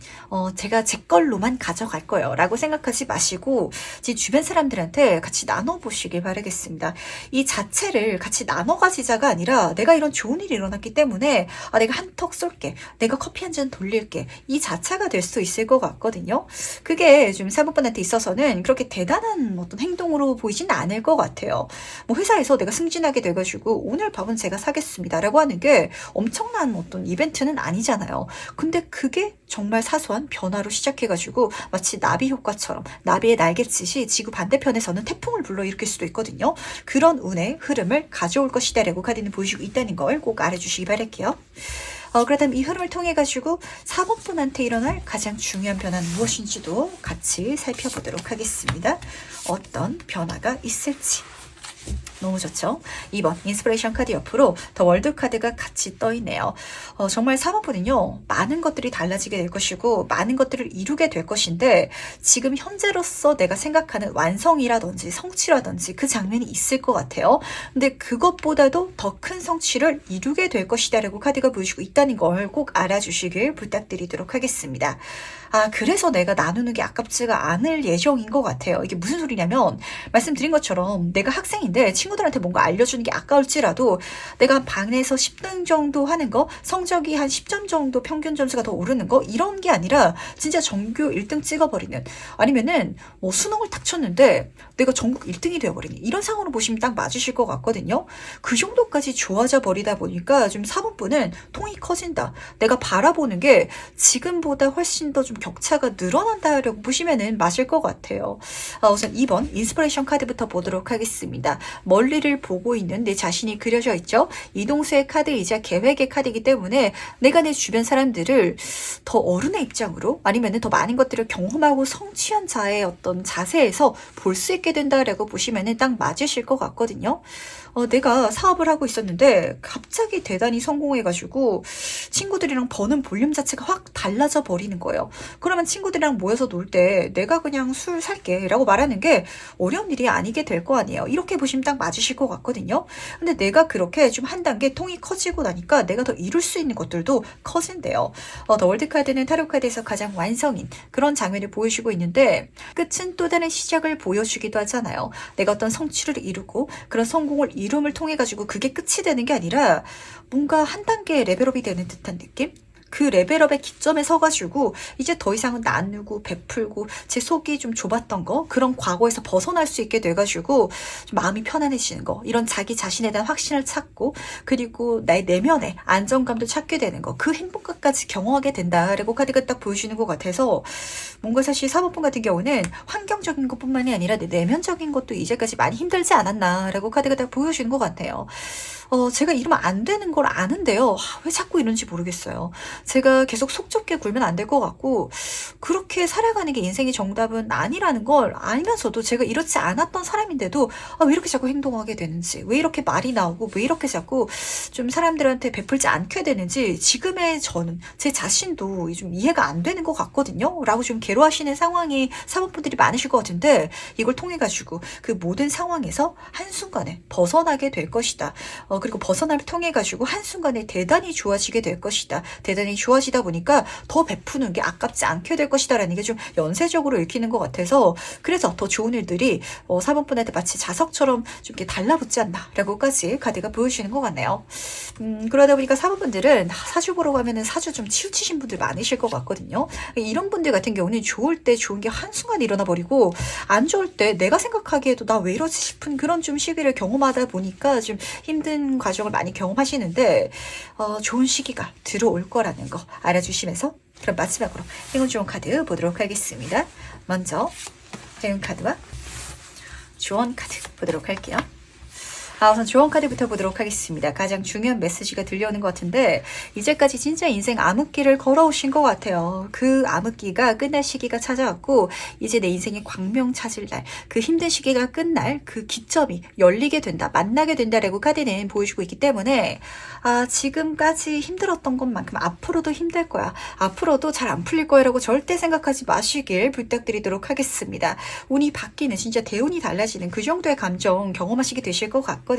Speaker 1: 제가 제 걸로만 가져갈 거예요 라고 생각하지 마시고 제 주변 사람들한테 같이 나눠보시길 바라겠습니다. 이 자체를 같이 나눠 가지자가 아니라, 내가 이런 좋은 일이 일어났기 때문에 내가 한턱 쏠게, 내가 커피 한 잔 돌릴게, 이 자체가 될 수 있을 것 같거든요. 그게 좀 사모분한테 있어서는 그렇게 대단한 어떤 행동으로 보이진 않을 것 같아요. 뭐 회사에서 내가 승진하게 돼가지고 오늘 밥은 제가 사겠습니다 라고 하는 게 엄청난 어떤 이벤트는 아니잖아요. 근데 그게 정말 사소한 변화로 시작해가지고 마치 나비 효과처럼 나비의 날갯짓이 지구 반대편에서는 태풍을 불러일으킬 수도 있거든요. 그런 운의 흐름을 가져올 것이다 라고 카드는 보여주고 있다는 걸 꼭 알아주시기 바랄게요. 그렇다면 이 흐름을 통해 가지고 4번분한테 일어날 가장 중요한 변화는 무엇인지도 같이 살펴보도록 하겠습니다. 어떤 변화가 있을지. 너무 좋죠? 2번 인스피레이션 카드 옆으로 더 월드 카드가 같이 떠 있네요. 정말 4번분은요, 많은 것들이 달라지게 될 것이고 많은 것들을 이루게 될 것인데, 지금 현재로서 내가 생각하는 완성이라든지 성취라든지 그 장면이 있을 것 같아요. 근데 그것보다도 더 큰 성취를 이루게 될 것이다 라고 카드가 보여주고 있다는 걸 꼭 알아주시길 부탁드리도록 하겠습니다. 그래서 내가 나누는 게 아깝지가 않을 예정인 것 같아요. 이게 무슨 소리냐면, 말씀드린 것처럼 내가 학생인데 친구 친구들한테 뭔가 알려주는 게 아까울지라도 내가 한 반에서 10등 정도 하는 거, 성적이 한 10점 정도 평균 점수가 더 오르는 거, 이런 게 아니라 진짜 전교 1등 찍어버리는, 아니면은 뭐 수능을 딱 쳤는데 내가 전국 1등이 되어버리는, 이런 상황으로 보시면 딱 맞으실 것 같거든요. 그 정도까지 좋아져 버리다 보니까 좀 사본부는 통이 커진다. 내가 바라보는 게 지금보다 훨씬 더 좀 격차가 늘어난다라고 보시면은 맞을 것 같아요. 우선 2번 인스피레이션 카드부터 보도록 하겠습니다. 멀리를 보고 있는 내 자신이 그려져 있죠. 이동수의 카드이자 계획의 카드이기 때문에 내가 내 주변 사람들을 더 어른의 입장으로, 아니면 더 많은 것들을 경험하고 성취한 자의 어떤 자세에서 볼 수 있게 된다라고 보시면은 딱 맞으실 것 같거든요. 내가 사업을 하고 있었는데 갑자기 대단히 성공해가지고 친구들이랑 버는 볼륨 자체가 확 달라져 버리는 거예요. 그러면 친구들이랑 모여서 놀 때 내가 그냥 술 살게 라고 말하는 게 어려운 일이 아니게 될 거 아니에요. 이렇게 보시면 딱 맞으실 것 같거든요. 근데 내가 그렇게 좀 한 단계 통이 커지고 나니까 내가 더 이룰 수 있는 것들도 커진대요. 더 월드카드는 타로카드에서 가장 완성인 그런 장면을 보여주고 있는데, 끝은 또 다른 시작을 보여주기도 하잖아요. 내가 어떤 성취를 이루고 그런 성공을 이름을 통해 가지고 그게 끝이 되는 게 아니라 뭔가 한 단계 레벨업이 되는 듯한 느낌? 그 레벨업의 기점에 서가지고 이제 더 이상은 나누고 베풀고 제 속이 좀 좁았던 거, 그런 과거에서 벗어날 수 있게 돼가지고 좀 마음이 편안해지는 거, 이런 자기 자신에 대한 확신을 찾고 그리고 나의 내면의 안정감도 찾게 되는 거, 그 행복감까지 경험하게 된다라고 카드가 딱 보여주는 것 같아서, 뭔가 사실 사모품 같은 경우는 환경적인 것뿐만이 아니라 내 내면적인 것도 이제까지 많이 힘들지 않았나라고 카드가 딱 보여주는 것 같아요. 제가 이러면 안 되는 걸 아는데요. 왜 자꾸 이런지 모르겠어요. 제가 계속 속 좁게 굴면 안 될 것 같고, 그렇게 살아가는 게 인생의 정답은 아니라는 걸 알면서도 제가 이렇지 않았던 사람인데도 왜 이렇게 자꾸 행동하게 되는지, 왜 이렇게 말이 나오고, 왜 이렇게 자꾸 좀 사람들한테 베풀지 않게 되는지 지금의 저는 제 자신도 좀 이해가 안 되는 것 같거든요. 라고 좀 괴로워하시는 상황이 사모분들이 많으실 것 같은데, 이걸 통해 가지고 그 모든 상황에서 한순간에 벗어나게 될 것이다. 그리고 벗어남을 통해 가지고 한순간에 대단히 좋아지게 될 것이다. 대단히 좋아지다 보니까 더 베푸는 게 아깝지 않게 될 것이다 라는 게 좀 연쇄적으로 읽히는 것 같아서, 그래서 더 좋은 일들이 사모분한테 마치 자석처럼 좀 이렇게 달라붙지 않나 라고까지 카드가 보여주는 것 같네요. 그러다 보니까 사모분들은 사주 보러 가면은 사주 좀 치우치신 분들 많으실 것 같거든요. 이런 분들 같은 경우는 좋을 때 좋은 게 한순간에 일어나 버리고, 안 좋을 때 내가 생각하기에도 나 왜 이러지 싶은 그런 좀 시기를 경험하다 보니까 좀 힘든 과정을 많이 경험하시는데, 좋은 시기가 들어올 거라는 거 알아주시면서, 그럼 마지막으로 행운 좋은 카드 보도록 하겠습니다. 먼저 행운 카드와 조언 카드 보도록 할게요. 우선 조언 카드부터 보도록 하겠습니다. 가장 중요한 메시지가 들려오는 것 같은데, 이제까지 진짜 인생 암흑기를 걸어오신 것 같아요. 그 암흑기가 끝날 시기가 찾아왔고, 이제 내 인생의 광명 찾을 날, 그 힘든 시기가 끝날 그 기점이 열리게 된다, 만나게 된다라고 카드는 보여주고 있기 때문에, 지금까지 힘들었던 것만큼 앞으로도 힘들 거야, 앞으로도 잘 안 풀릴 거야 라고 절대 생각하지 마시길 부탁드리도록 하겠습니다. 운이 바뀌는, 진짜 대운이 달라지는 그 정도의 감정 경험하시게 되실 것 같거든요.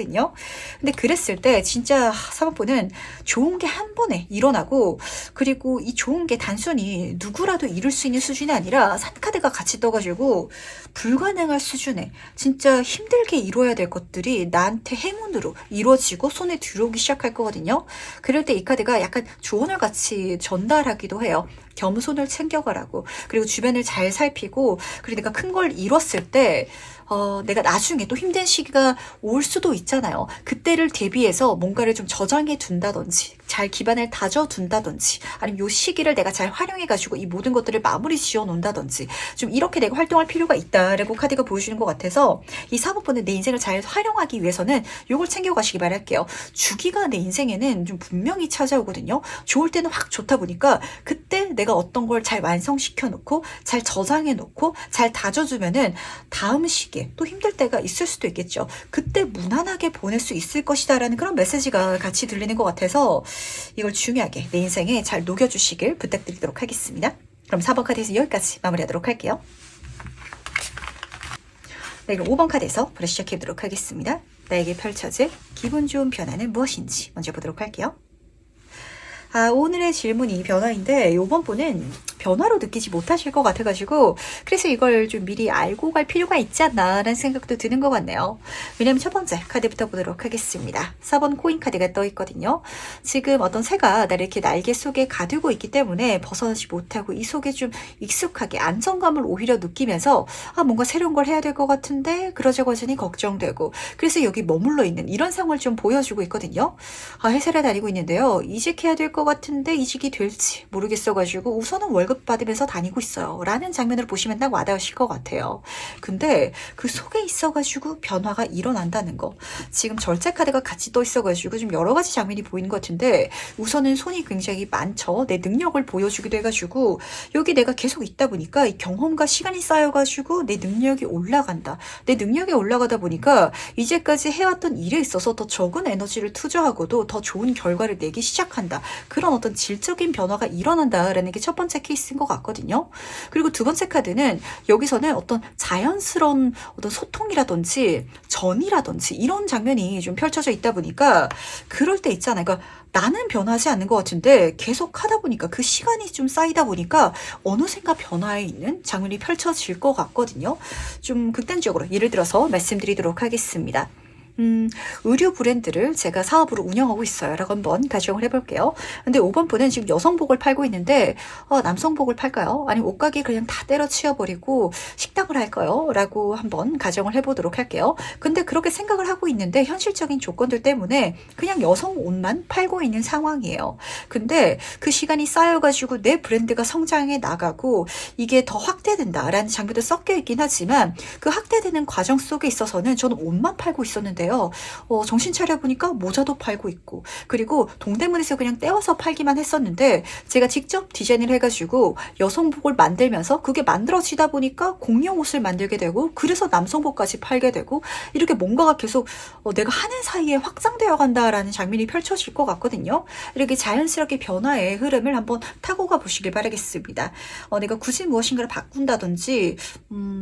Speaker 1: 근데 그랬을 때 진짜 사모분은 좋은 게 한 번에 일어나고, 그리고 이 좋은 게 단순히 누구라도 이룰 수 있는 수준이 아니라 산카드가 같이 떠가지고 불가능할 수준에 진짜 힘들게 이루어야 될 것들이 나한테 행운으로 이루어지고 손에 들어오기 시작할 거거든요. 그럴 때 이 카드가 약간 조언을 같이 전달하기도 해요. 겸손을 챙겨가라고. 그리고 주변을 잘 살피고, 그리고 내가 큰 걸 이뤘을 때 내가 나중에 또 힘든 시기가 올 수도 있잖아요. 그때를 대비해서 뭔가를 좀 저장해 둔다든지, 잘 기반을 다져 둔다든지, 아니면 요 시기를 내가 잘 활용해 가지고 이 모든 것들을 마무리 지어 놓는다든지, 좀 이렇게 내가 활동할 필요가 있다라고 카드가 보여주는 것 같아서, 이 사모분은 내 인생을 잘 활용하기 위해서는 요걸 챙겨 가시기 바랄게요. 주기가 내 인생에는 좀 분명히 찾아오거든요. 좋을 때는 확 좋다 보니까 그때 내가 어떤 걸 잘 완성시켜 놓고 잘 저장해 놓고 잘 다져주면은 다음 시기에 또 힘들 때가 있을 수도 있겠죠. 그때 무난하게 보낼 수 있을 것이다 라는 그런 메시지가 같이 들리는 것 같아서, 이걸 중요하게 내 인생에 잘 녹여주시길 부탁드리도록 하겠습니다. 그럼 4번 카드에서 여기까지 마무리하도록 할게요. 네, 그럼 5번 카드에서 바로 시작해보도록 하겠습니다. 나에게 펼쳐질 기분 좋은 변화는 무엇인지 먼저 보도록 할게요. 오늘의 질문이 변화인데, 이번 분은 변화로 느끼지 못하실 것 같아가지고 그래서 이걸 좀 미리 알고 갈 필요가 있지 않나라는 생각도 드는 것 같네요. 왜냐면 첫 번째 카드부터 보도록 하겠습니다. 4번 코인 카드가 떠 있거든요. 지금 어떤 새가 나를 이렇게 날개 속에 가두고 있기 때문에 벗어나지 못하고 이 속에 좀 익숙하게 안정감을 오히려 느끼면서 뭔가 새로운 걸 해야 될 것 같은데 그러자고 하자니 걱정되고 그래서 여기 머물러 있는 이런 상황을 좀 보여주고 있거든요. 회사를 다니고 있는데요. 이직해야 될 것 같은데 이직이 될지 모르겠어가지고 우선은 월급 받으면서 다니고 있어요. 라는 장면을 보시면 딱 와닿으실 것 같아요. 근데 그 속에 있어가지고 변화가 일어난다는 거. 지금 절제 카드가 같이 떠 있어가지고 좀 여러 가지 장면이 보이는 것 같은데 우선은 손이 굉장히 많죠. 내 능력을 보여주기도 해가지고 여기 내가 계속 있다 보니까 이 경험과 시간이 쌓여가지고 내 능력이 올라간다. 내 능력이 올라가다 보니까 이제까지 해왔던 일에 있어서 더 적은 에너지를 투자하고도 더 좋은 결과를 내기 시작한다. 그런 어떤 질적인 변화가 일어난다라는 게 첫 번째 케이스인 것 같거든요. 그리고 두 번째 카드는 여기서는 어떤 자연스러운 어떤 소통이라든지 전이라든지 이런 장면이 좀 펼쳐져 있다 보니까 그럴 때 있잖아요. 그러니까 나는 변하지 않는 것 같은데 계속 하다 보니까 그 시간이 좀 쌓이다 보니까 어느샌가 변화에 있는 장면이 펼쳐질 것 같거든요. 좀 극단적으로 예를 들어서 말씀드리도록 하겠습니다. 의류 브랜드를 제가 사업으로 운영하고 있어요. 라고 한번 가정을 해볼게요. 근데 5번 분은 지금 여성복을 팔고 있는데 남성복을 팔까요? 아니면 옷가게 그냥 다 때려치워버리고 식당을 할까요? 라고 한번 가정을 해보도록 할게요. 근데 그렇게 생각을 하고 있는데 현실적인 조건들 때문에 그냥 여성 옷만 팔고 있는 상황이에요. 근데 그 시간이 쌓여가지고 내 브랜드가 성장해 나가고 이게 더 확대된다라는 장면도 섞여 있긴 하지만 그 확대되는 과정 속에 있어서는 저는 옷만 팔고 있었는데 정신 차려보니까 모자도 팔고 있고 그리고 동대문에서 그냥 떼어서 팔기만 했었는데 제가 직접 디자인을 해가지고 여성복을 만들면서 그게 만들어지다 보니까 공용 옷을 만들게 되고 그래서 남성복까지 팔게 되고 이렇게 뭔가가 계속 내가 하는 사이에 확장되어 간다라는 장면이 펼쳐질 것 같거든요. 이렇게 자연스럽게 변화의 흐름을 한번 타고 가보시길 바라겠습니다. 내가 굳이 무엇인가를 바꾼다든지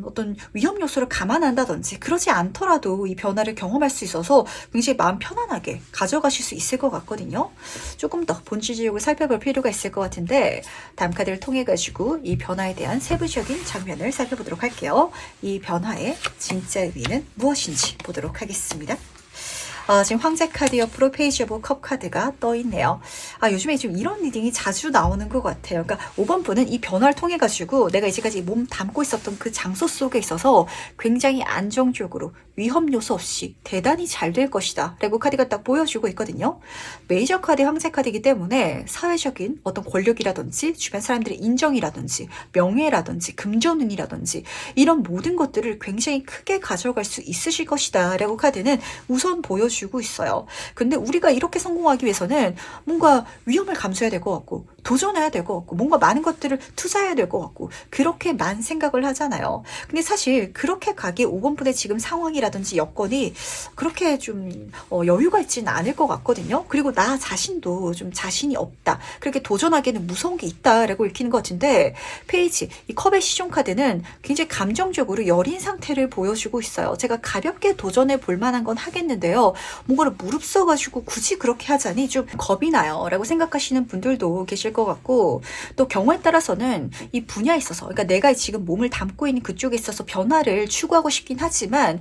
Speaker 1: 어떤 위험 요소를 감안한다든지 그러지 않더라도 이 변화를 경험할 수 있어서 굉장히 마음 편안하게 가져가실 수 있을 것 같거든요. 조금 더 본질적으로 살펴볼 필요가 있을 것 같은데 다음 카드를 통해 가지고 이 변화에 대한 세부적인 장면을 살펴보도록 할게요. 이 변화의 진짜 의미는 무엇인지 보도록 하겠습니다. 지금 황제 카드 옆으로 페이지 오브 컵 카드가 떠 있네요. 요즘에 좀 이런 리딩이 자주 나오는 것 같아요. 그러니까 5번 분은 이 변화를 통해 가지고 내가 이제까지 몸 담고 있었던 그 장소 속에 있어서 굉장히 안정적으로 위험 요소 없이 대단히 잘 될 것이다 라고 카드가 딱 보여주고 있거든요. 메이저 카드 황제 카드이기 때문에 사회적인 어떤 권력이라든지 주변 사람들의 인정이라든지 명예라든지 금전운이라든지 이런 모든 것들을 굉장히 크게 가져갈 수 있으실 것이다 라고 카드는 우선 보여주고 있어요. 근데 우리가 이렇게 성공하기 위해서는 뭔가 위험을 감수해야 될 것 같고 도전해야 될 것 같고 뭔가 많은 것들을 투자해야 될 것 같고 그렇게만 생각을 하잖아요. 근데 사실 그렇게 가기에 5번 분의 지금 상황이라든지 여건이 그렇게 좀 여유가 있지는 않을 것 같거든요. 그리고 나 자신도 좀 자신이 없다. 그렇게 도전하기에는 무서운 게 있다라고 읽히는 것 같은데 페이지 이 컵의 시종 카드는 굉장히 감정적으로 여린 상태를 보여주고 있어요. 제가 가볍게 도전해 볼 만한 건 하겠는데요. 뭔가를 무릅써가지고 굳이 그렇게 하자니 좀 겁이 나요 라고 생각하시는 분들도 계실 것 같고 또 경우에 따라서는 이 분야에 있어서 그러니까 내가 지금 몸을 담고 있는 그쪽에 있어서 변화를 추구하고 싶긴 하지만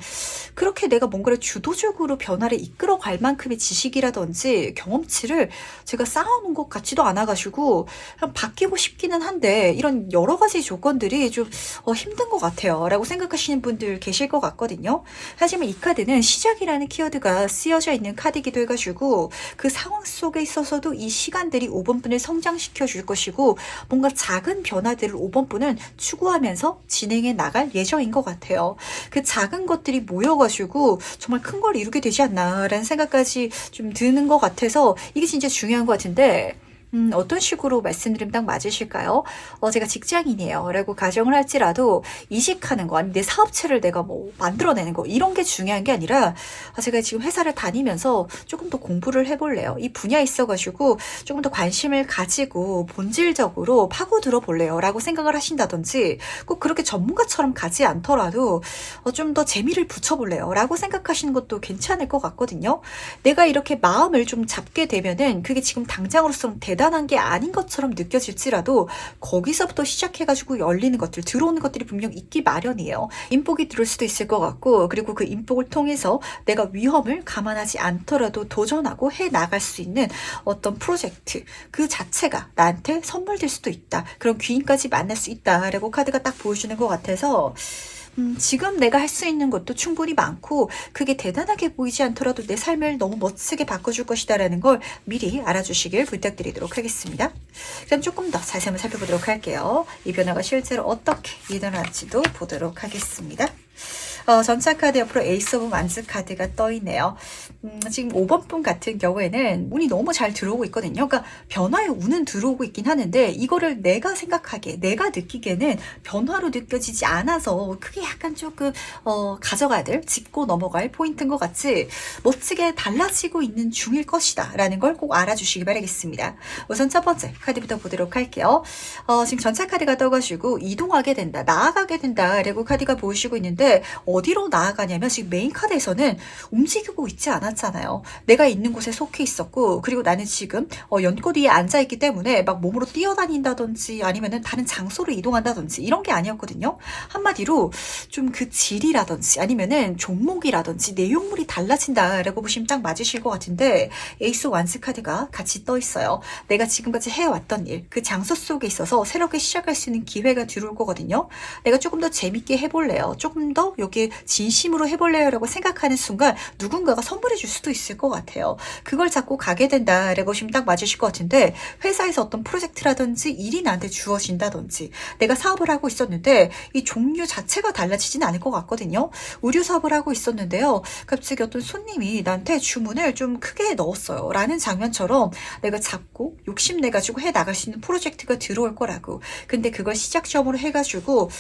Speaker 1: 그렇게 내가 뭔가를 주도적으로 변화를 이끌어갈 만큼의 지식이라든지 경험치를 제가 쌓아놓은 것 같지도 않아가지고 그냥 바뀌고 싶기는 한데 이런 여러 가지 조건들이 좀 힘든 것 같아요 라고 생각하시는 분들 계실 것 같거든요. 하지만 이 카드는 시작이라는 키워드가 쓰여져 있는 카드이기도 해가지고 그 상황 속에 있어서도 이 시간들이 5번 분을 성장시켜 줄 것이고 뭔가 작은 변화들을 5번 분은 추구하면서 진행해 나갈 예정인 것 같아요. 그 작은 것들이 모여가지고 정말 큰 걸 이루게 되지 않나라는 생각까지 좀 드는 것 같아서 이게 진짜 중요한 것 같은데 어떤 식으로 말씀드리면 딱 맞으실까요? 제가 직장인이에요 라고 가정을 할지라도 이직하는 거 아니면 내 사업체를 내가 뭐 만들어내는 거 이런 게 중요한 게 아니라 제가 지금 회사를 다니면서 조금 더 공부를 해볼래요. 이 분야에 있어가지고 조금 더 관심을 가지고 본질적으로 파고들어 볼래요 라고 생각을 하신다든지 꼭 그렇게 전문가처럼 가지 않더라도 좀 더 재미를 붙여볼래요 라고 생각하시는 것도 괜찮을 것 같거든요. 내가 이렇게 마음을 좀 잡게 되면은 그게 지금 당장으로서는 대단한 게 아닌 것처럼 느껴질지라도 거기서부터 시작해가지고 열리는 것들, 들어오는 것들이 분명 있기 마련이에요. 인복이 들어올 수도 있을 것 같고, 그리고 그 인복을 통해서 내가 위험을 감안하지 않더라도 도전하고 해 나갈 수 있는 어떤 프로젝트 그 자체가 나한테 선물될 수도 있다. 그런 귀인까지 만날 수 있다라고 카드가 딱 보여주는 것 같아서 지금 내가 할 수 있는 것도 충분히 많고 그게 대단하게 보이지 않더라도 내 삶을 너무 멋지게 바꿔줄 것이다라는 걸 미리 알아주시길 부탁드리도록 하겠습니다. 그럼 조금 더 자세히 한번 살펴보도록 할게요. 이 변화가 실제로 어떻게 일어날지도 보도록 하겠습니다. 전차 카드 옆으로 에이스 오브 완즈 카드가 떠있네요. 지금 5번 분 같은 경우에는 운이 너무 잘 들어오고 있거든요. 그러니까 변화의 운은 들어오고 있긴 하는데 이거를 내가 생각하기에 내가 느끼기에는 변화로 느껴지지 않아서 그게 약간 조금 가져가야 될 짚고 넘어갈 포인트인 것 같이 멋지게 달라지고 있는 중일 것이다 라는 걸 꼭 알아주시기 바라겠습니다. 우선 첫 번째 카드부터 보도록 할게요. 지금 전차 카드가 떠가지고 이동하게 된다, 나아가게 된다 라고 카드가 보여주고 있는데 어디로 나아가냐면 지금 메인 카드에서는 움직이고 있지 않았잖아요. 내가 있는 곳에 속해 있었고 그리고 나는 지금 연꽃 위에 앉아있기 때문에 막 몸으로 뛰어다닌다든지 아니면은 다른 장소로 이동한다든지 이런 게 아니었거든요. 한마디로 좀 그 질이라든지 아니면은 종목이라든지 내용물이 달라진다라고 보시면 딱 맞으실 것 같은데 에이스 완스 카드가 같이 떠 있어요. 내가 지금까지 해왔던 일, 그 장소 속에 있어서 새롭게 시작할 수 있는 기회가 들어올 거거든요. 내가 조금 더 재밌게 해볼래요. 조금 더 여기 진심으로 해볼래요 라고 생각하는 순간 누군가가 선물해 줄 수도 있을 것 같아요. 그걸 잡고 가게 된다라고 보시면 딱 맞으실 것 같은데 회사에서 어떤 프로젝트라든지 일이 나한테 주어진다든지 내가 사업을 하고 있었는데 이 종류 자체가 달라지진 않을 것 같거든요. 의류 사업을 하고 있었는데요. 갑자기 어떤 손님이 나한테 주문을 좀 크게 넣었어요. 라는 장면처럼 내가 잡고 욕심내가지고 해 나갈 수 있는 프로젝트가 들어올 거라고. 근데 그걸 시작점으로 해가지고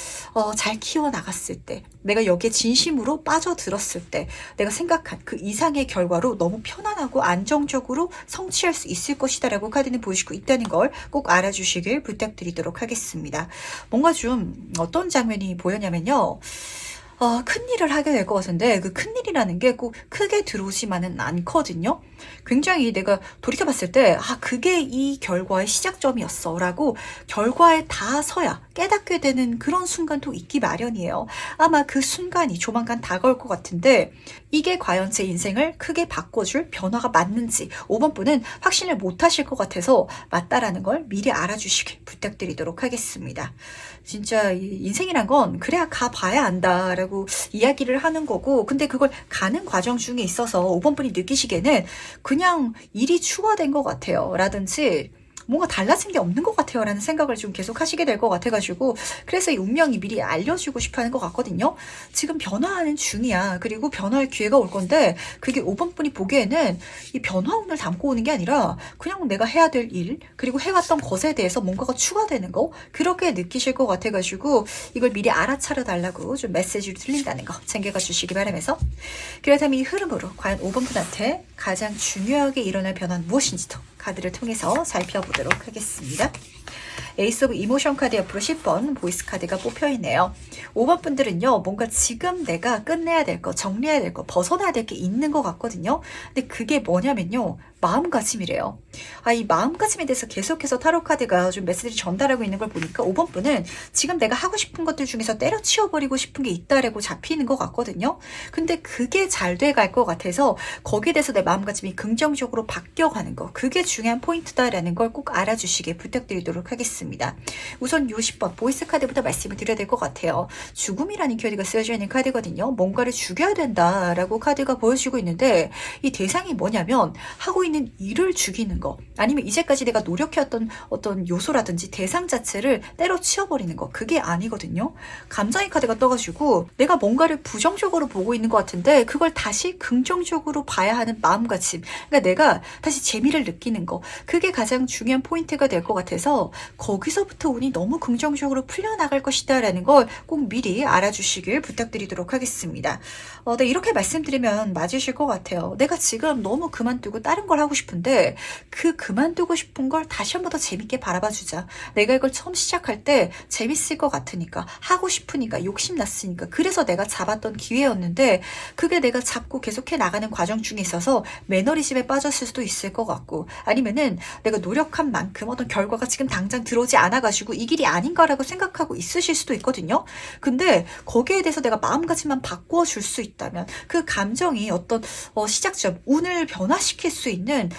Speaker 1: 잘 키워나갔을 때 내가 여기에 진심으로 빠져들었을 때 내가 생각한 그 이상의 결과로 너무 편안하고 안정적으로 성취할 수 있을 것이다 라고 카드는 보여주고 있다는 걸 꼭 알아주시길 부탁드리도록 하겠습니다. 뭔가 좀 어떤 장면이 보였냐면요. 큰일을 하게 될 것 같은데 그 큰일이라는 게 꼭 크게 들어오지만은 않거든요. 굉장히 내가 돌이켜봤을 때 그게 이 결과의 시작점이었어 라고 결과에 닿아서야 깨닫게 되는 그런 순간도 있기 마련이에요. 아마 그 순간이 조만간 다가올 것 같은데 이게 과연 제 인생을 크게 바꿔줄 변화가 맞는지 5번 분은 확신을 못하실 것 같아서 맞다라는 걸 미리 알아주시길 부탁드리도록 하겠습니다. 진짜 인생이란 건 그래야 가봐야 안다라고 이야기를 하는 거고 근데 그걸 가는 과정 중에 있어서 5번 분이 느끼시기에는 그냥 일이 추가된 것 같아요 라든지 뭔가 달라진 게 없는 것 같아요 라는 생각을 좀 계속 하시게 될 것 같아가지고 그래서 이 운명이 미리 알려주고 싶어 하는 것 같거든요. 지금 변화하는 중이야. 그리고 변화할 기회가 올 건데 그게 5번 분이 보기에는 이 변화운을 담고 오는 게 아니라 그냥 내가 해야 될 일 그리고 해왔던 것에 대해서 뭔가가 추가되는 거 그렇게 느끼실 것 같아가지고 이걸 미리 알아차려 달라고 좀 메시지를 들린다는 거 챙겨가 주시기 바라면서 그렇다면 이 흐름으로 과연 5번 분한테 가장 중요하게 일어날 변화는 무엇인지도 카드를 통해서 살펴보도록 하겠습니다. 에이스 오브 이모션 카드 옆으로 10번 보이스 카드가 뽑혀있네요. 5번 분들은요. 뭔가 지금 내가 끝내야 될 거, 정리해야 될 거, 벗어나야 될 게 있는 것 같거든요. 근데 그게 뭐냐면요. 마음가짐이래요. 이 마음가짐에 대해서 계속해서 타로 카드가 좀 메시지를 전달하고 있는 걸 보니까 5번 분은 지금 내가 하고 싶은 것들 중에서 때려치워버리고 싶은 게 있다라고 잡히는 것 같거든요. 근데 그게 잘 돼갈 것 같아서 거기에 대해서 내 마음가짐이 긍정적으로 바뀌어가는 거 그게 중요한 포인트다라는 걸 꼭 알아주시길 부탁드리도록 하겠습니다. 우선 요 10번 보이스 카드부터 말씀을 드려야 될 것 같아요. 죽음이라는 키워드가 쓰여져 있는 카드거든요. 뭔가를 죽여야 된다라고 카드가 보여주고 있는데 이 대상이 뭐냐면 하고 있는 일을 죽이는 거 아니면 이제까지 내가 노력해왔던 어떤 요소라든지 대상 자체를 때려치워버리는 거 그게 아니거든요. 감정의 카드가 떠가지고 내가 뭔가를 부정적으로 보고 있는 것 같은데 그걸 다시 긍정적으로 봐야 하는 마음가짐 그러니까 내가 다시 재미를 느끼는 거 그게 가장 중요한 포인트가 될 것 같아서 거기서부터 운이 너무 긍정적으로 풀려나갈 것이다 라는 걸 꼭 미리 알아주시길 부탁드리도록 하겠습니다. 네, 이렇게 말씀드리면 맞으실 것 같아요. 내가 지금 너무 그만두고 다른 걸 하고 싶은데 그 그만두고 싶은 걸 다시 한 번 더 재밌게 바라봐주자. 내가 이걸 처음 시작할 때 재밌을 것 같으니까, 하고 싶으니까, 욕심났으니까, 그래서 내가 잡았던 기회였는데 그게 내가 잡고 계속해 나가는 과정 중에 있어서 매너리즘에 빠졌을 수도 있을 것 같고, 아니면은 내가 노력한 만큼 어떤 결과가 지금 당장 들어오지 않아가지고 이 길이 아닌가라고 생각하고 있으실 수도 있거든요. 근데 거기에 대해서 내가 마음가짐만 바꿔줄 수 있다면 그 감정이 어떤 시작점, 운을 변화시킬 수 있는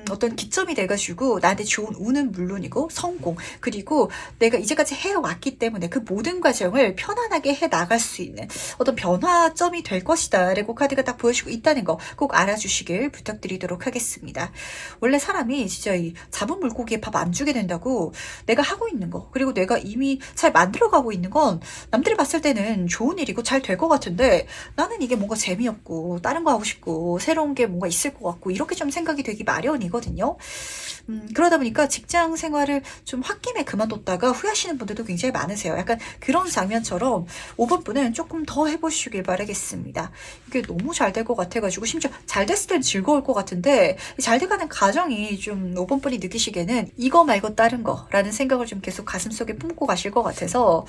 Speaker 1: 어떤 기점이 돼가지고 나한테 좋은 운은 물론이고 성공, 그리고 내가 이제까지 해왔기 때문에 그 모든 과정을 편안하게 해 나갈 수 있는 어떤 변화점이 될 것이다 라고 카드가 딱 보여주고 있다는 거 꼭 알아주시길 부탁드리도록 하겠습니다. 원래 사람이 진짜 이 잡은 물고기에 밥 안 주게 된다고, 내가 하고 있는 거, 그리고 내가 이미 잘 만들어가고 있는 건 남들이 봤을 때는 좋은 일이고 잘 될 것 같은데 나는 이게 뭔가 재미없고 다른 거 하고 싶고 새로운 게 뭔가 있을 것 같고 이렇게 좀 생각이 되기 마련이거든요. 그러다 보니까 직장 생활을 좀 홧김에 그만뒀다가 후회하시는 분들도 굉장히 많으세요. 약간 그런 장면처럼 5번 분은 조금 더 해보시길 바라겠습니다. 이게 너무 잘 될 것 같아가지고, 심지어 잘 됐을 땐 즐거울 것 같은데 잘 돼가는 과정이 좀 5번 분이 느끼시기에는 이거 말고 다른 거라는 생각을 좀 계속 가슴속에 품고 가실 것 같아서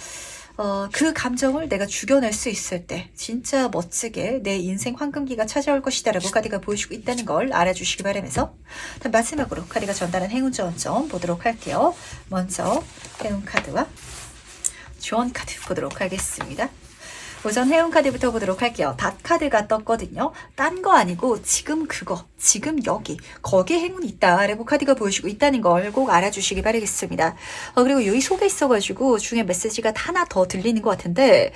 Speaker 1: 그 감정을 내가 죽여낼 수 있을 때 진짜 멋지게 내 인생 황금기가 찾아올 것이다 라고 카드가 보여주고 있다는 걸 알아주시기 바라면서, 마지막으로 카드가 전달한 행운 조언점 보도록 할게요. 먼저 행운 카드와 조언 카드 보도록 하겠습니다. 우선 해운 카드부터 보도록 할게요. 닷 카드가 떴거든요. 딴 거 아니고 지금 그거, 지금 여기, 거기에 행운이 있다 라고 카드가 보여주고 있다는 걸 꼭 알아주시기 바라겠습니다. 그리고 여기 속에 있어가지고 중에 메시지가 하나 더 들리는 것 같은데,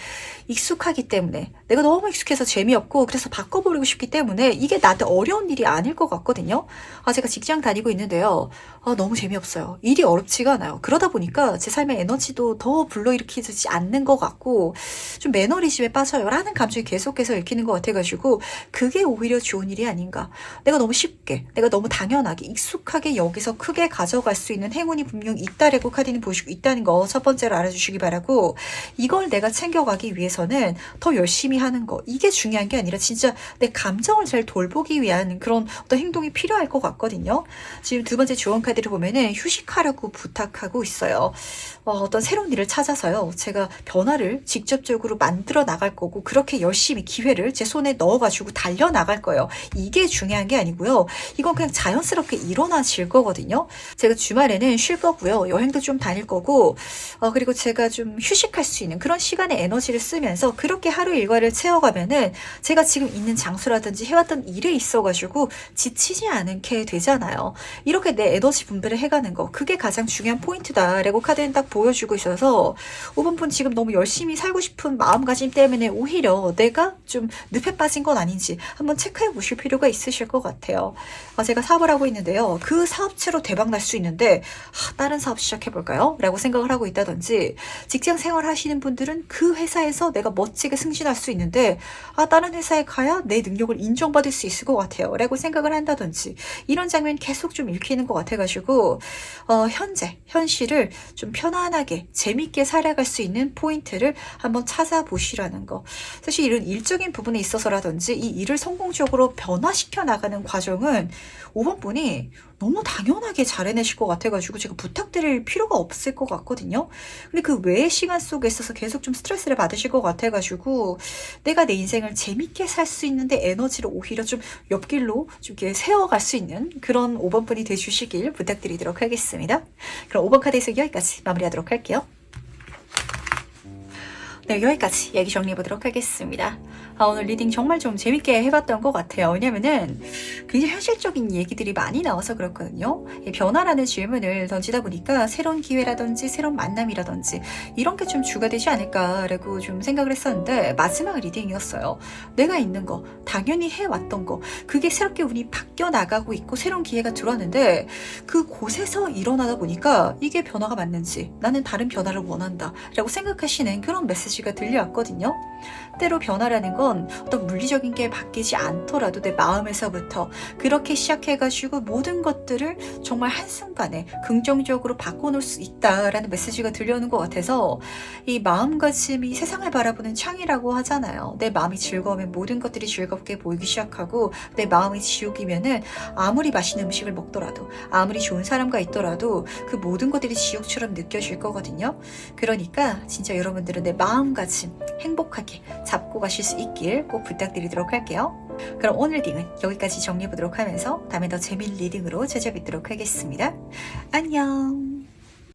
Speaker 1: 익숙하기 때문에, 내가 너무 익숙해서 재미없고 그래서 바꿔버리고 싶기 때문에 이게 나한테 어려운 일이 아닐 것 같거든요. 제가 직장 다니고 있는데요. 너무 재미없어요. 일이 어렵지가 않아요. 그러다 보니까 제 삶의 에너지도 더 불러일으키지 않는 것 같고 좀 매너리즘에 빠져요 라는 감정이 계속해서 읽히는 것 같아가지고, 그게 오히려 좋은 일이 아닌가. 내가 너무 쉽게, 내가 너무 당연하게 익숙하게 여기서 크게 가져갈 수 있는 행운이 분명 있다라고 카드는 보시고 있다는 거 첫 번째로 알아주시기 바라고, 이걸 내가 챙겨가기 위해서는 더 열심히 하는 거, 이게 중요한 게 아니라 진짜 내 감정을 잘 돌보기 위한 그런 어떤 행동이 필요할 것 같거든요. 지금 두 번째 조언 카드를 보면은 휴식하라고 부탁하고 있어요. 어떤 새로운 일을 찾아서요, 제가 변화를 직접적으로 만들어 나갈 거고 그렇게 열심히 기회를 제 손에 넣어가지고 달려 나갈 거예요. 이게 중요한 게 아니고요, 이건 그냥 자연스럽게 일어나질 거거든요. 제가 주말에는 쉴 거고요, 여행도 좀 다닐 거고, 그리고 제가 좀 휴식할 수 있는 그런 시간에 에너지를 쓰면서 그렇게 하루 일과를 채워가면은 제가 지금 있는 장소라든지 해왔던 일에 있어가지고 지치지 않게 되잖아요. 이렇게 내 에너지 분배를 해가는 거, 그게 가장 중요한 포인트다 라고 카드는 딱 보여주고 있어서, 5번 분 지금 너무 열심히 살고 싶은 마음가짐 때문에 오히려 내가 좀 늪에 빠진 건 아닌지 한번 체크해 보실 필요가 있으실 것 같아요. 제가 사업을 하고 있는데요, 그 사업체로 대박 날 수 있는데 다른 사업 시작해 볼까요? 라고 생각을 하고 있다든지, 직장 생활 하시는 분들은 그 회사에서 내가 멋지게 승진할 수 있는데 다른 회사에 가야 내 능력을 인정받을 수 있을 것 같아요 라고 생각을 한다든지, 이런 장면 계속 좀 읽히는 것 같아가지고 현실을 좀 편안하게 재밌게 살아갈 수 있는 포인트를 한번 찾아보시라는 거. 사실 이런 일적인 부분에 있어서라든지 이 일을 성공적으로 변화시켜 나가는 과정은 5번 분이 너무 당연하게 잘 해내실 것 같아가지고 제가 부탁드릴 필요가 없을 것 같거든요. 근데 그 외의 시간 속에 있어서 계속 좀 스트레스를 받으실 것 같아가지고, 내가 내 인생을 재밌게 살 수 있는데 에너지를 오히려 좀 옆길로 좀 이렇게 세워갈 수 있는 그런 5번 분이 되주시길 부탁드리도록 하겠습니다. 그럼 5번 카드에서 여기까지 마무리하도록 할게요. 네, 여기까지 얘기 정리해보도록 하겠습니다. 오늘 리딩 정말 좀 재밌게 해봤던 것 같아요. 왜냐면은 굉장히 현실적인 얘기들이 많이 나와서 그렇거든요. 이 변화라는 질문을 던지다 보니까 새로운 기회라든지 새로운 만남이라든지 이런 게 좀 주가 되지 않을까라고 좀 생각을 했었는데, 마지막 리딩이었어요. 내가 있는 거, 당연히 해왔던 거, 그게 새롭게 운이 바뀌어 나가고 있고 새로운 기회가 들어왔는데 그곳에서 일어나다 보니까 이게 변화가 맞는지, 나는 다른 변화를 원한다 라고 생각하시는 그런 메시지가 들려왔거든요. 때로 변화라는 건 어떤 물리적인 게 바뀌지 않더라도 내 마음에서부터 그렇게 시작해가지고 모든 것들을 정말 한순간에 긍정적으로 바꿔놓을 수 있다라는 메시지가 들려오는 것 같아서 이 마음가짐이 세상을 바라보는 창이라고 하잖아요. 내 마음이 즐거우면 모든 것들이 즐겁게 보이기 시작하고 내 마음이 지옥이면은 아무리 맛있는 음식을 먹더라도 아무리 좋은 사람과 있더라도 그 모든 것들이 지옥처럼 느껴질 거거든요. 그러니까 진짜 여러분들은 내 마음가짐 행복하게 잡고 가실 수 있길 꼭 부탁드리도록 할게요. 그럼 오늘 리딩은 여기까지 정리해보도록 하면서 다음에 더 재미있는 리딩으로 찾아뵙도록 하겠습니다. 안녕.